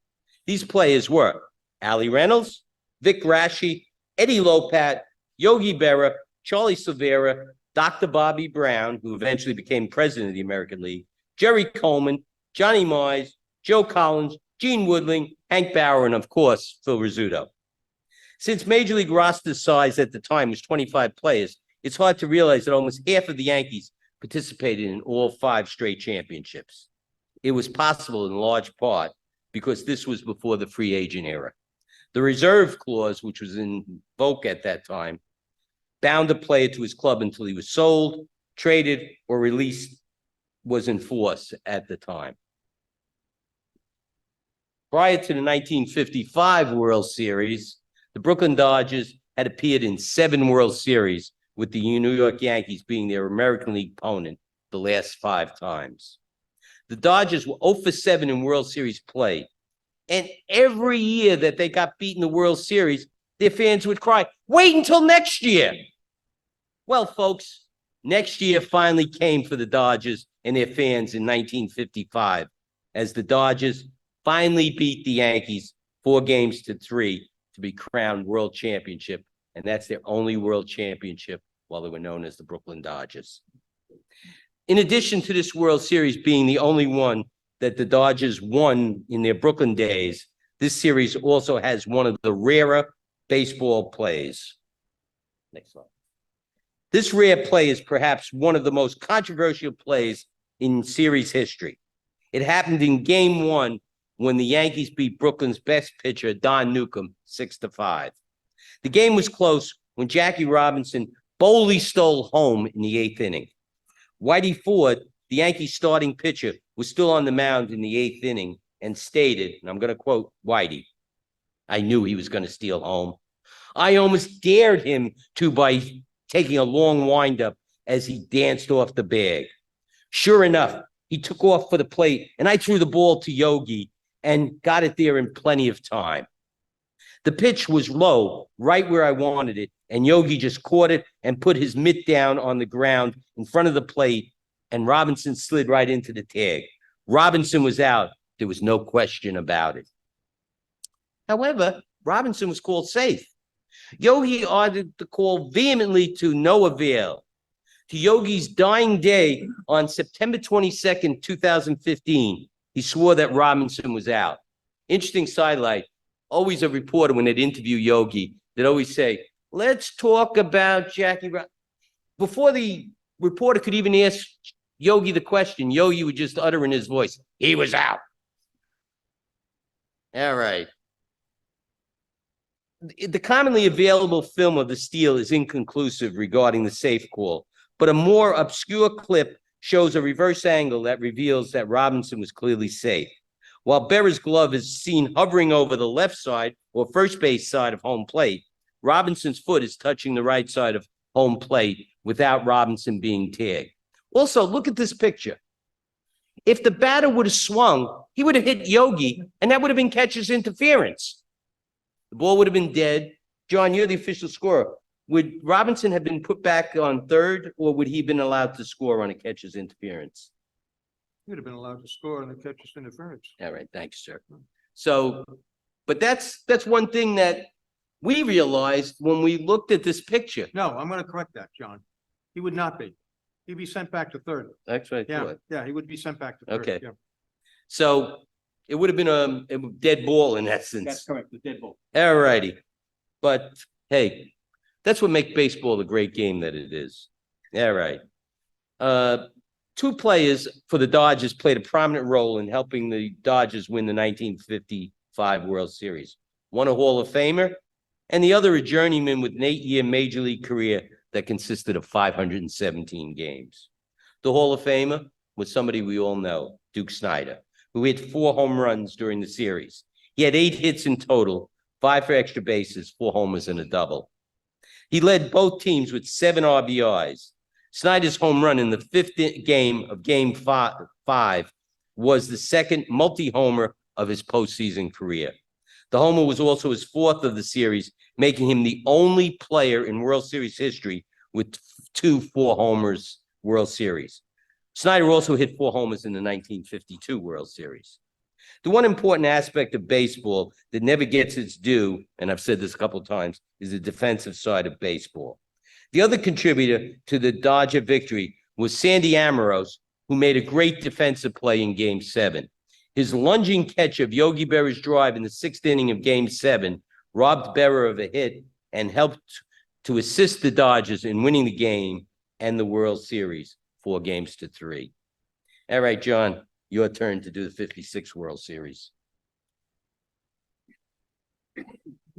These players were Allie Reynolds, Vic Raschi, Eddie Lopat, Yogi Berra, Charlie Silvera, Dr. Bobby Brown, who eventually became president of the American League, Jerry Coleman, Johnny Mize, Joe Collins, Gene Woodling, Hank Bauer, and of course, Phil Rizzuto. Since Major League roster size at the time was 25 players, it's hard to realize that almost half of the Yankees participated in all 5 straight championships. It was possible in large part because this was before the free agent era. The reserve clause, which was in vogue at that time, bound a player to his club until he was sold, traded, or released, was in force at the time. Prior to the 1955 World Series, the Brooklyn Dodgers had appeared in 7 World Series, with the New York Yankees being their American League opponent the last 5 times. The Dodgers were 0 for 7 in World Series play, and every year that they got beat in the World Series, their fans would cry, "Wait until next year." Well, folks, next year finally came for the Dodgers and their fans in 1955, as the Dodgers finally beat the Yankees 4-3 to be crowned world championship, and that's their only world championship while they were known as the Brooklyn Dodgers. In addition to this World Series being the only one that the Dodgers won in their Brooklyn days, this series also has one of the rarer baseball plays. Next slide. This rare play is perhaps one of the most controversial plays in series history. It happened in Game 1 when the Yankees beat Brooklyn's best pitcher, Don Newcomb, 6-5. The game was close when Jackie Robinson boldly stole home in the 8th inning. Whitey Ford, the Yankees starting pitcher, was still on the mound in the 8th inning and stated, and I'm going to quote Whitey, "I knew he was going to steal home. I almost dared him to by taking a long windup as he danced off the bag. Sure enough, he took off for the plate, and I threw the ball to Yogi and got it there in plenty of time. The pitch was low, right where I wanted it, and Yogi just caught it and put his mitt down on the ground in front of the plate, and Robinson slid right into the tag. Robinson was out. There was no question about it." However, Robinson was called safe. Yogi argued the call vehemently to no avail. To Yogi's dying day on September 22nd, 2015, he swore that Robinson was out. Interesting sidelight. Always a reporter, when they'd interview Yogi, they'd always say, "Let's talk about Jackie." Before the reporter could even ask Yogi the question, Yogi would just utter in his voice, "He was out." All right. The commonly available film of the steal is inconclusive regarding the safe call, but a more obscure clip shows a reverse angle that reveals that Robinson was clearly safe. While Berra's glove is seen hovering over the left side or first base side of home plate, Robinson's foot is touching the right side of home plate without Robinson being tagged. Also, look at this picture. If the batter would have swung, he would have hit Yogi, and that would have been catcher's interference. The ball would have been dead. John, you're the official scorer. Would Robinson have been put back on third, or would he have been allowed to score on a catcher's interference? He would have been allowed to score on the catcher's interference. All right, thanks, sir. So, but that's one thing that we realized when we looked at this picture. No, I'm going to correct that, John. He would not be. He'd be sent back to third. That's what I Yeah, thought. yeah, he would be sent back to third. Okay. Yeah. So it would have been a dead ball in essence. That's correct, the dead ball. All righty. But hey, that's what makes baseball the great game that it is. All right. 2 players for the Dodgers played a prominent role in helping the Dodgers win the 1955 World Series. One a Hall of Famer, and the other a journeyman with an 8-year major league career that consisted of 517 games. The Hall of Famer was somebody we all know, Duke Snider, who hit 4 home runs during the series. He had 8 hits in total, 5 for extra bases, 4 homers, and a double. He led both teams with 7 RBIs. Snyder's home run in the 5th game of Game 5 was the second multi-homer of his postseason career. The homer was also his fourth of the series, making him the only player in World Series history with 2 4-homers World Series. Snyder also hit 4 homers in the 1952 World Series. The one important aspect of baseball that never gets its due, and I've said this a couple of times, is the defensive side of baseball. The other contributor to the Dodger victory was Sandy Amorose, who made a great defensive play in Game 7. His lunging catch of Yogi Berra's drive in the 6th inning of Game 7 robbed Berra of a hit and helped to assist the Dodgers in winning the game and the World Series 4-3. All right, John, your turn to do the 56 World Series.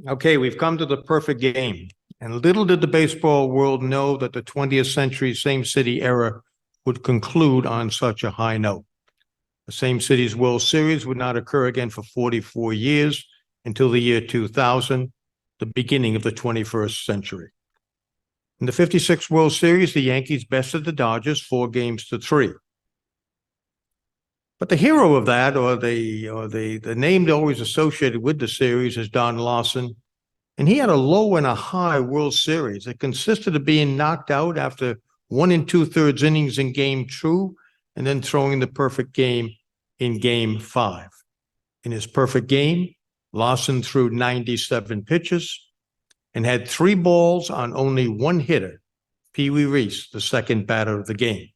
Okay, we've come to the perfect game. And little did the baseball world know that the 20th century same city era would conclude on such a high note. The same city's World Series would not occur again for 44 years until the year 2000, the beginning of the 21st century. In the 56 World Series, the Yankees bested the Dodgers 4-3. But the hero of that, or the name always associated with the series, is Don Lawson. And he had a low and a high World Series. It consisted of being knocked out after 1 2/3 innings in Game 2, and then throwing the perfect game in Game 5. In his perfect game, Lawson threw 97 pitches and had 3 balls on only 1 hitter, Pee Wee Reese, the second batter of the game.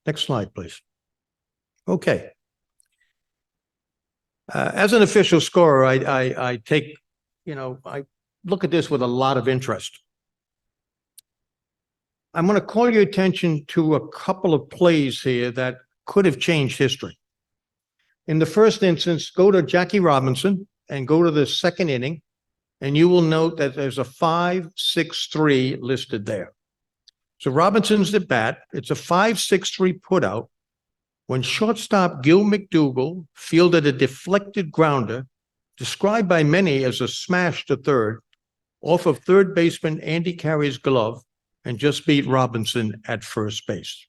Next slide, please. Okay. As an official scorer, I take, I look at this with a lot of interest. I'm going to call your attention to a couple of plays here that could have changed history. In the first instance, go to Jackie Robinson and go to the 2nd inning, and you will note that there's a 5-6-3 listed there. So Robinson's at bat. It's a 5-6-3 putout when shortstop Gil McDougall fielded a deflected grounder, described by many as a smash to third, off of third baseman Andy Carey's glove, and just beat Robinson at first base.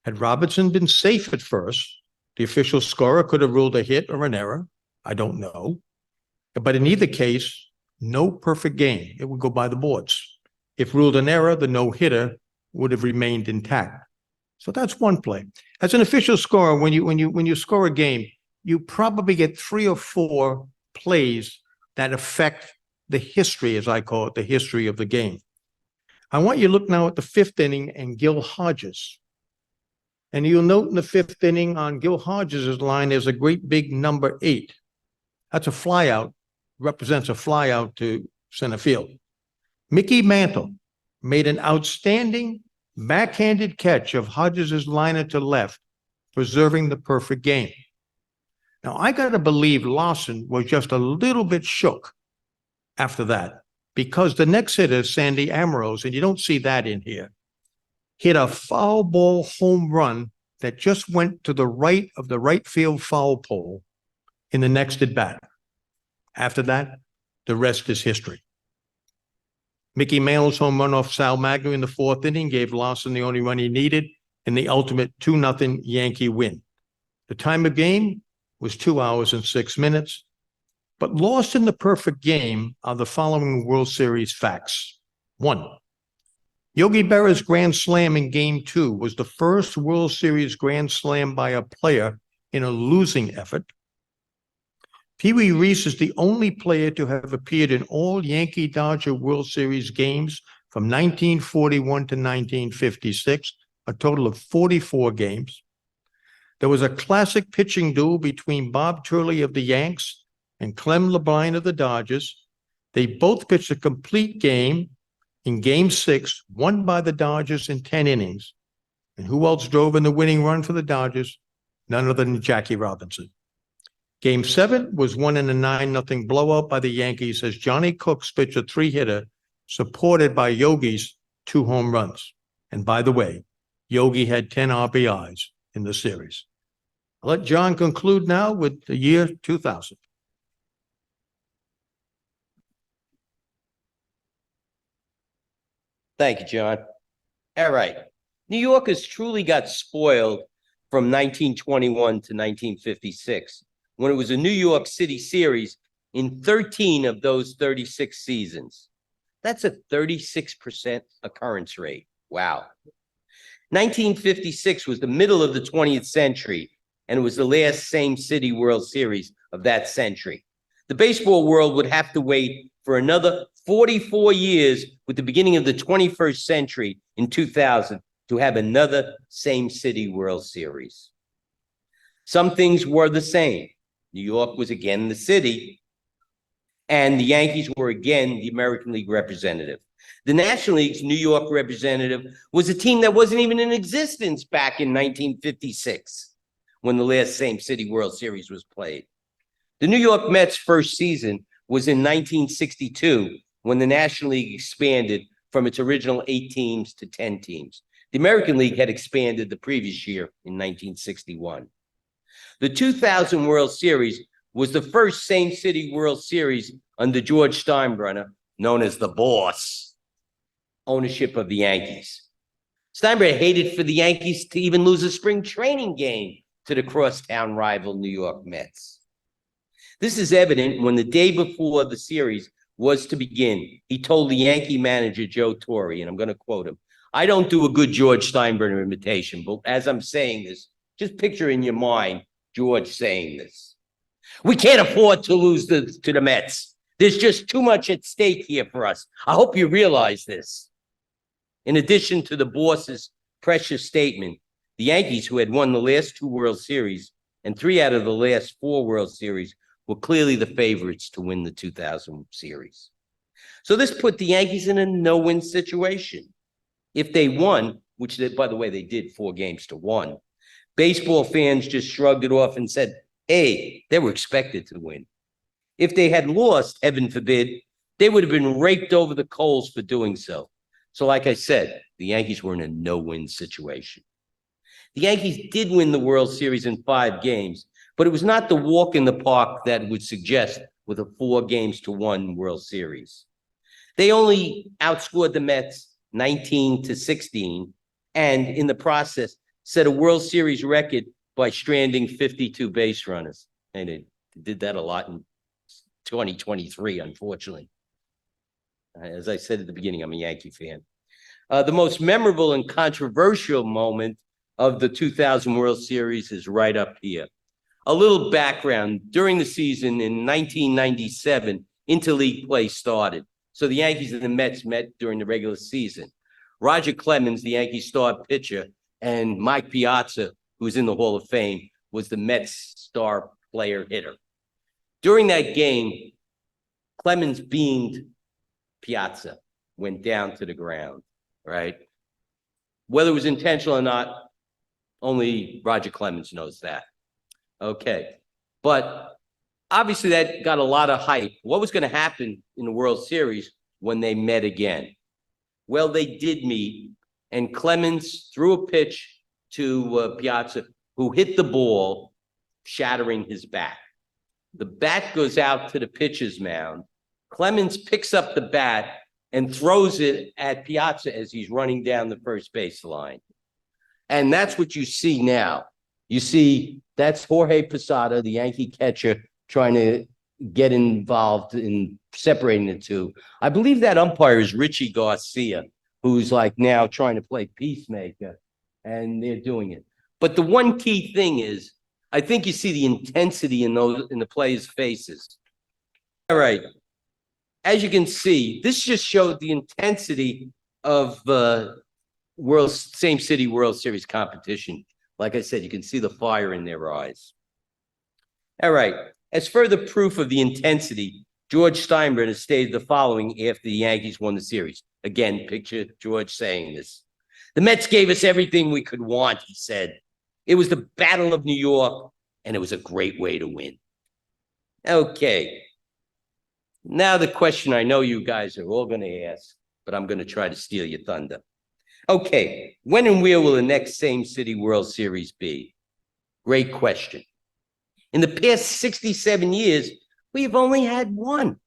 Had Robinson been safe at first, the official scorer could have ruled a hit or an error. I don't know. But in either case, no perfect game. It would go by the boards. If ruled an error, the no-hitter would have remained intact. So that's one play. As an official scorer, when you score a game, you probably get 3 or 4 plays that affect the history, as I call it, the history of the game. I want you to look now at the 5th inning and Gil Hodges. And you'll note in the 5th inning on Gil Hodges' line, there's a great big number 8. That's a flyout, represents a flyout to center field. Mickey Mantle made an outstanding backhanded catch of Hodges' liner to left, preserving the perfect game. Now, I got to believe Lawson was just a little bit shook after that, because the next hitter, Sandy Amorose, and you don't see that in here, hit a foul ball home run that just went to the right of the right field foul pole in the next at bat. After that, the rest is history. Mickey Mantle's home run off Sal Magno in the 4th inning gave Lawson the only run he needed in the ultimate 2-0 Yankee win. The time of game was 2 hours and 6 minutes, but lost in the perfect game are the following World Series facts. 1, Yogi Berra's grand slam in Game 2 was the first World Series grand slam by a player in a losing effort. Pee Wee Reese is the only player to have appeared in all Yankee-Dodger World Series games from 1941 to 1956, a total of 44 games. There was a classic pitching duel between Bob Turley of the Yanks and Clem LeBlanc of the Dodgers. They both pitched a complete game in Game 6, won by the Dodgers in 10 innings. And who else drove in the winning run for the Dodgers? None other than Jackie Robinson. Game 7 was won in a 9-0 blowout by the Yankees as Johnny Cooks pitched a 3-hitter supported by Yogi's 2 home runs. And by the way, Yogi had 10 RBIs in the series. I'll let John conclude now with the year 2000. Thank you, John. All right. New Yorkers truly got spoiled from 1921 to 1956, when it was a New York City series in 13 of those 36 seasons. That's a 36% occurrence rate. Wow. 1956 was the middle of the 20th century, and it was the last same city World Series of that century. The baseball world would have to wait for another 44 years with the beginning of the 21st century in 2000 to have another same city World Series. Some things were the same. New York was again the city, and the Yankees were again the American League representative. The National League's New York representative was a team that wasn't even in existence back in 1956 when the last same city World Series was played. The New York Mets' first season was in 1962 when the National League expanded from its original 8 teams to 10 teams. The American League had expanded the previous year in 1961. The 2000 World Series was the first same city World Series under George Steinbrenner, known as the Boss, ownership of the Yankees. Steinbrenner hated for the Yankees to even lose a spring training game to the crosstown rival New York Mets. This is evident when the day before the series was to begin, he told the Yankee manager, Joe Torre, and I'm going to quote him, "I don't do a good George Steinbrenner imitation, but as I'm saying this, just picture in your mind George saying this. We can't afford to lose to the Mets. There's just too much at stake here for us. I hope you realize this." In addition to the boss's precious statement, the Yankees, who had won the last 2 World Series and 3 out of the last 4 World Series, were clearly the favorites to win the 2000 series. So this put the Yankees in a no-win situation. If they won, which they, by the way, they did 4 games to 1, baseball fans just shrugged it off and said, hey, they were expected to win. If they had lost, heaven forbid, they would have been raked over the coals for doing so. So like I said, the Yankees were in a no-win situation. The Yankees did win the World Series in 5 games, but it was not the walk in the park that would suggest with a 4 games to 1 World Series. They only outscored the Mets 19-16, and in the process set a World Series record by stranding 52 base runners. And they did that a lot in 2023, unfortunately. As I said at the beginning, I'm a Yankee fan. The most memorable and controversial moment of the 2000 World Series is right up here. A little background. During the season in 1997, interleague play started. So the Yankees and the Mets met during the regular season. Roger Clemens, the Yankees star pitcher, and Mike Piazza, who's in the Hall of Fame, was the Mets star player hitter. During that game, Clemens beamed Piazza, went down to the ground, right? Whether it was intentional or not, only Roger Clemens knows that. Okay, but obviously that got a lot of hype. What was going to happen in the World Series when they met again? Well, they did meet, and Clemens threw a pitch to Piazza, who hit the ball, shattering his bat. The bat goes out to the pitcher's mound. Clemens picks up the bat and throws it at Piazza as he's running down the first base line. And that's what you see now. You see, that's Jorge Posada, the Yankee catcher, trying to get involved in separating the two. I believe that umpire is Richie Garcia, who's like now trying to play peacemaker, and they're doing it. But the one key thing is, I think you see the intensity in the players' faces. All right. As you can see, this just showed the intensity of same city World Series competition. Like I said, you can see the fire in their eyes. All right. As further proof of the intensity, George Steinbrenner stated the following after the Yankees won the series. Again, picture George saying this. The Mets gave us everything we could want, he said. It was the Battle of New York, and it was a great way to win. Okay. Now the question I know you guys are all going to ask, but I'm going to try to steal your thunder. Okay, when and where will the next same city World Series be? Great question. In the past 67 years, we have only had one.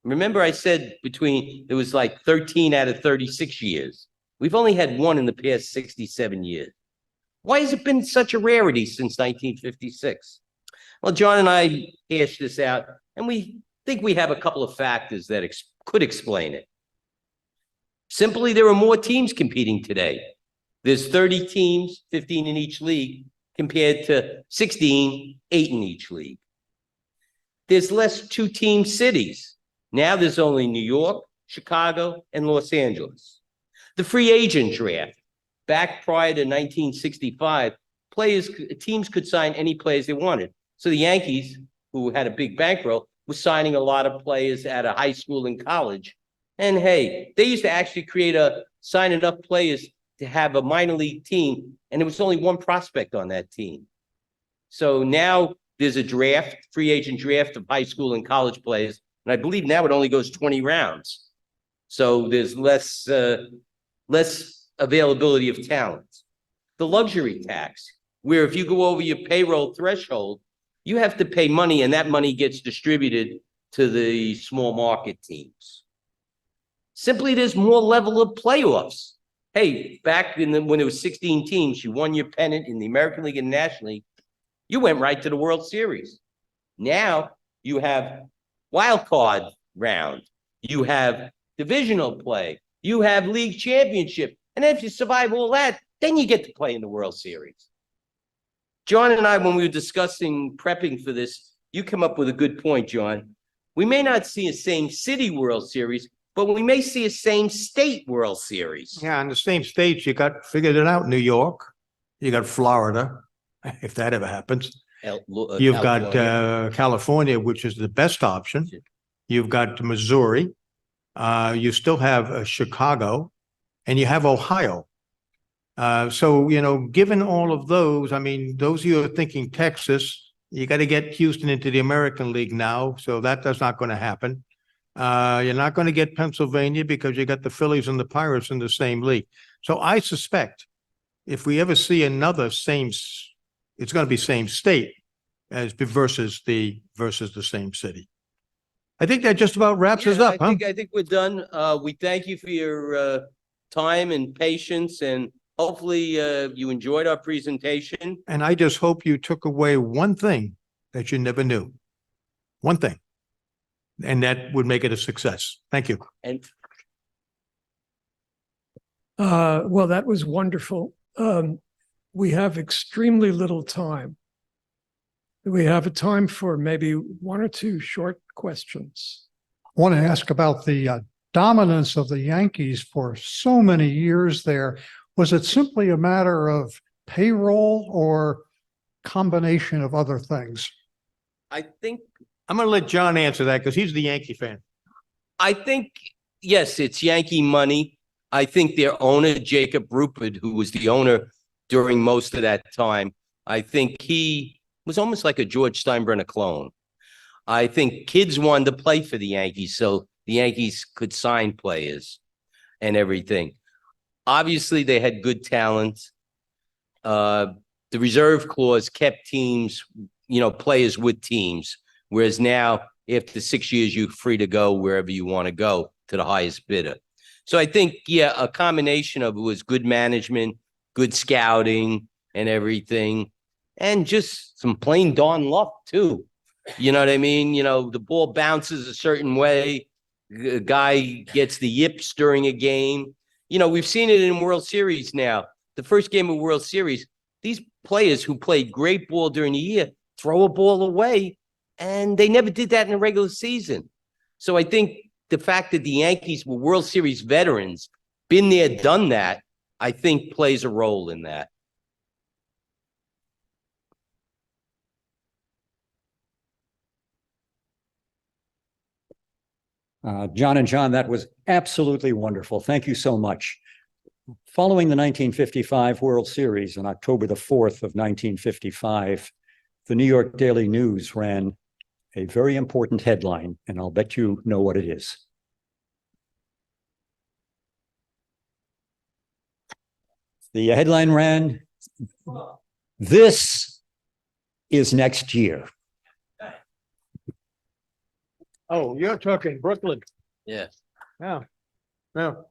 Remember I said it was like 13 out of 36 years. We've only had one in the past 67 years. Why has it been such a rarity since 1956? Well, John and I hashed this out, and we think we have a couple of factors that could explain it. Simply, there are more teams competing today. There's 30 teams, 15 in each league, compared to 16, 8 in each league. There's less two-team cities. Now there's only New York, Chicago, and Los Angeles. The free agent draft. Back prior to 1965, teams could sign any players they wanted. So the Yankees, who had a big bankroll, was signing a lot of players out of high school and college. And hey, they used to actually sign enough players to have a minor league team, and there was only one prospect on that team. So now there's a draft, free agent draft of high school and college players, and I believe now it only goes 20 rounds. So there's less availability of talent. The luxury tax, where if you go over your payroll threshold, you have to pay money, and that money gets distributed to the small market teams. Simply, there's more level of playoffs. Hey, back when it was 16 teams, you won your pennant in the American League and National League, you went right to the World Series. Now you have wild card round, you have divisional play, you have league championship, and if you survive all that, then you get to play in the World Series. John and I, when we were discussing prepping for this, you come up with a good point, John. We may not see a same city World Series, but we may see a same state World Series. Yeah, in the same states, you got figured it out. New York, you got Florida, if that ever happens. You've got California, which is the best option. You've got Missouri. You still have Chicago, and you have Ohio. So, you know, given all of those, I mean, those of you who are thinking Texas, you got to get Houston into the American League now. So that's not going to happen. You're not going to get Pennsylvania because you got the Phillies and the Pirates in the same league. So I suspect if we ever see another it's going to be same state as versus the same city. I think that just about wraps us up. I think we're done. We thank you for your time and patience, and hopefully you enjoyed our presentation. And I just hope you took away one thing that you never knew. One thing. And that would make it a success. Thank you. And well, that was wonderful. We have extremely little time. We have a time for maybe one or two short questions. I want to ask about the dominance of the Yankees for so many years there. Was it simply a matter of payroll or combination of other things? I think I'm going to let John answer that because he's the Yankee fan. I think, yes, it's Yankee money. I think their owner, Jacob Rupert, who was the owner during most of that time, I think he was almost like a George Steinbrenner clone. I think kids wanted to play for the Yankees, so the Yankees could sign players and everything. Obviously, they had good talent. The reserve clause kept teams, players with teams. Whereas now, after 6 years, you're free to go wherever you want to go to the highest bidder. So I think, yeah, a combination of it was good management, good scouting and everything, and just some plain darn luck too. You know what I mean? The ball bounces a certain way. A guy gets the yips during a game. We've seen it in World Series now. The first game of World Series, these players who played great ball during the year throw a ball away, and they never did that in the regular season. So I think the fact that the Yankees were World Series veterans, been there, done that, I think plays a role in that. John and John, that was absolutely wonderful. Thank you so much. Following the 1955 World Series on October the 4th of 1955, the New York Daily News ran a very important headline, and I'll bet you know what it is. The headline ran, "This is next year." Oh, you're talking Brooklyn. Yeah. Yeah. No.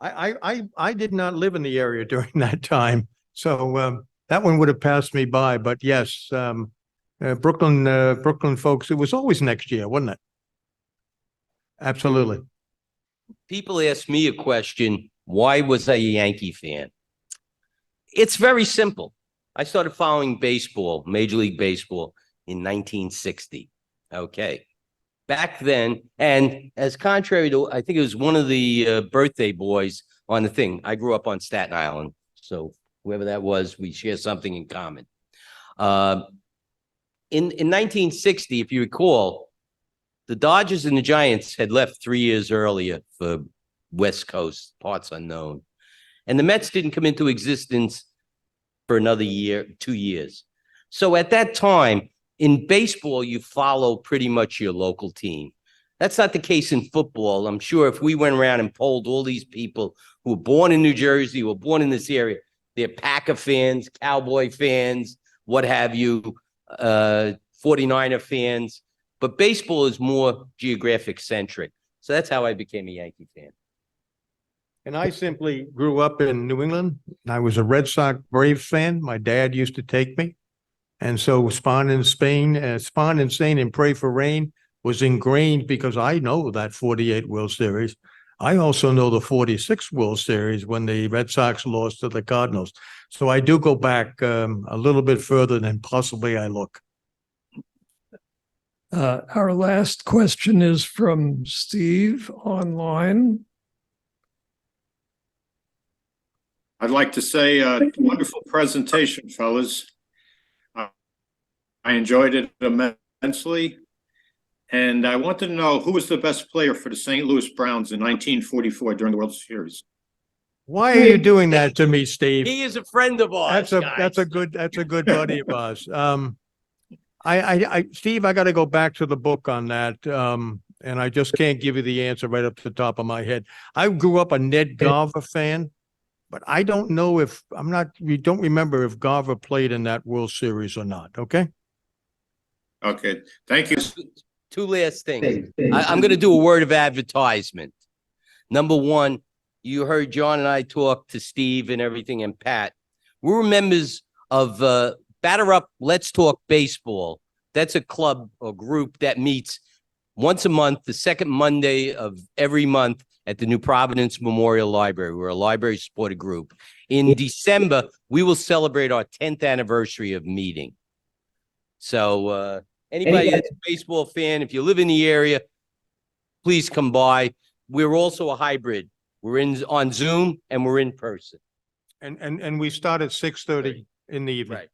I did not live in the area during that time. So that one would have passed me by, but yes, Brooklyn folks, it was always next year, wasn't it? Absolutely. People ask me a question, why was I a Yankee fan? It's very simple. I started following baseball, Major League Baseball, in 1960. Okay. Back then, and as contrary to, I think it was one of the birthday boys on the thing. I grew up on Staten Island. So whoever that was, we share something in common. In 1960, if you recall, the Dodgers and the Giants had left 3 years earlier for West Coast, parts unknown. And the Mets didn't come into existence for another year, 2 years. So at that time, in baseball, you follow pretty much your local team. That's not the case in football. I'm sure if we went around and polled all these people who were born in New Jersey, who were born in this area, they're Packer fans, Cowboy fans, what have you, 49er fans. But baseball is more geographic centric. So that's how I became a Yankee fan. And I simply grew up in New England. I was a Red Sox Braves fan. My dad used to take me. And so Spawn in Spain, Spawn Insane and Pray for Rain was ingrained because I know that 48 World Series. I also know the 46 World Series when the Red Sox lost to the Cardinals. So I do go back a little bit further than possibly I look. Our last question is from Steve online. I'd like to say wonderful presentation, fellas. I enjoyed it immensely. And I wanted to know who was the best player for the St. Louis Browns in 1944 during the World Series. Why are you doing that to me, Steve? He is a friend of ours. That's a good buddy of ours. Steve, I got to go back to the book on that. And I just can't give you the answer right up to the top of my head. I grew up a Ned Garver fan, but I don't know if we don't remember if Garver played in that World Series or not. Okay. Okay, thank you. Two last things. I'm going to do a word of advertisement. Number one, you heard John and I talk to Steve and everything and Pat. We're members of Batter Up, Let's Talk Baseball. That's a club or group that meets once a month, the second Monday of every month at the New Providence Memorial Library. We're a library supported group. In December, we will celebrate our 10th anniversary of meeting. So anybody that's a baseball fan, if you live in the area, please come by. We're also a hybrid. We're on Zoom and we're in person. And we start at 6:30 in the evening. Right.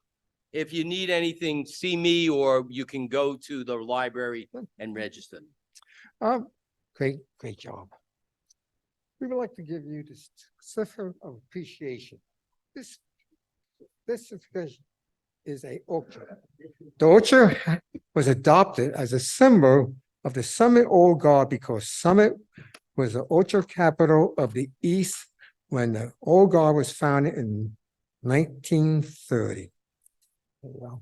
If you need anything, see me, or you can go to the library and register. Great job. We would like to give you this certificate of appreciation. This certificate is a orchard. The orchard was adopted as a symbol of the Summit Old Guard because Summit was the orchard capital of the East when the Old Guard was founded in 1930. Well,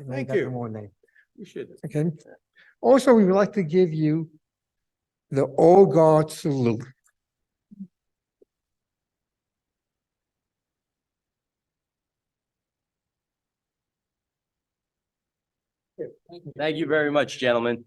Thank you. More name. You should. Okay. Also, we would like to give you the Old Guard salute. Thank you very much, gentlemen.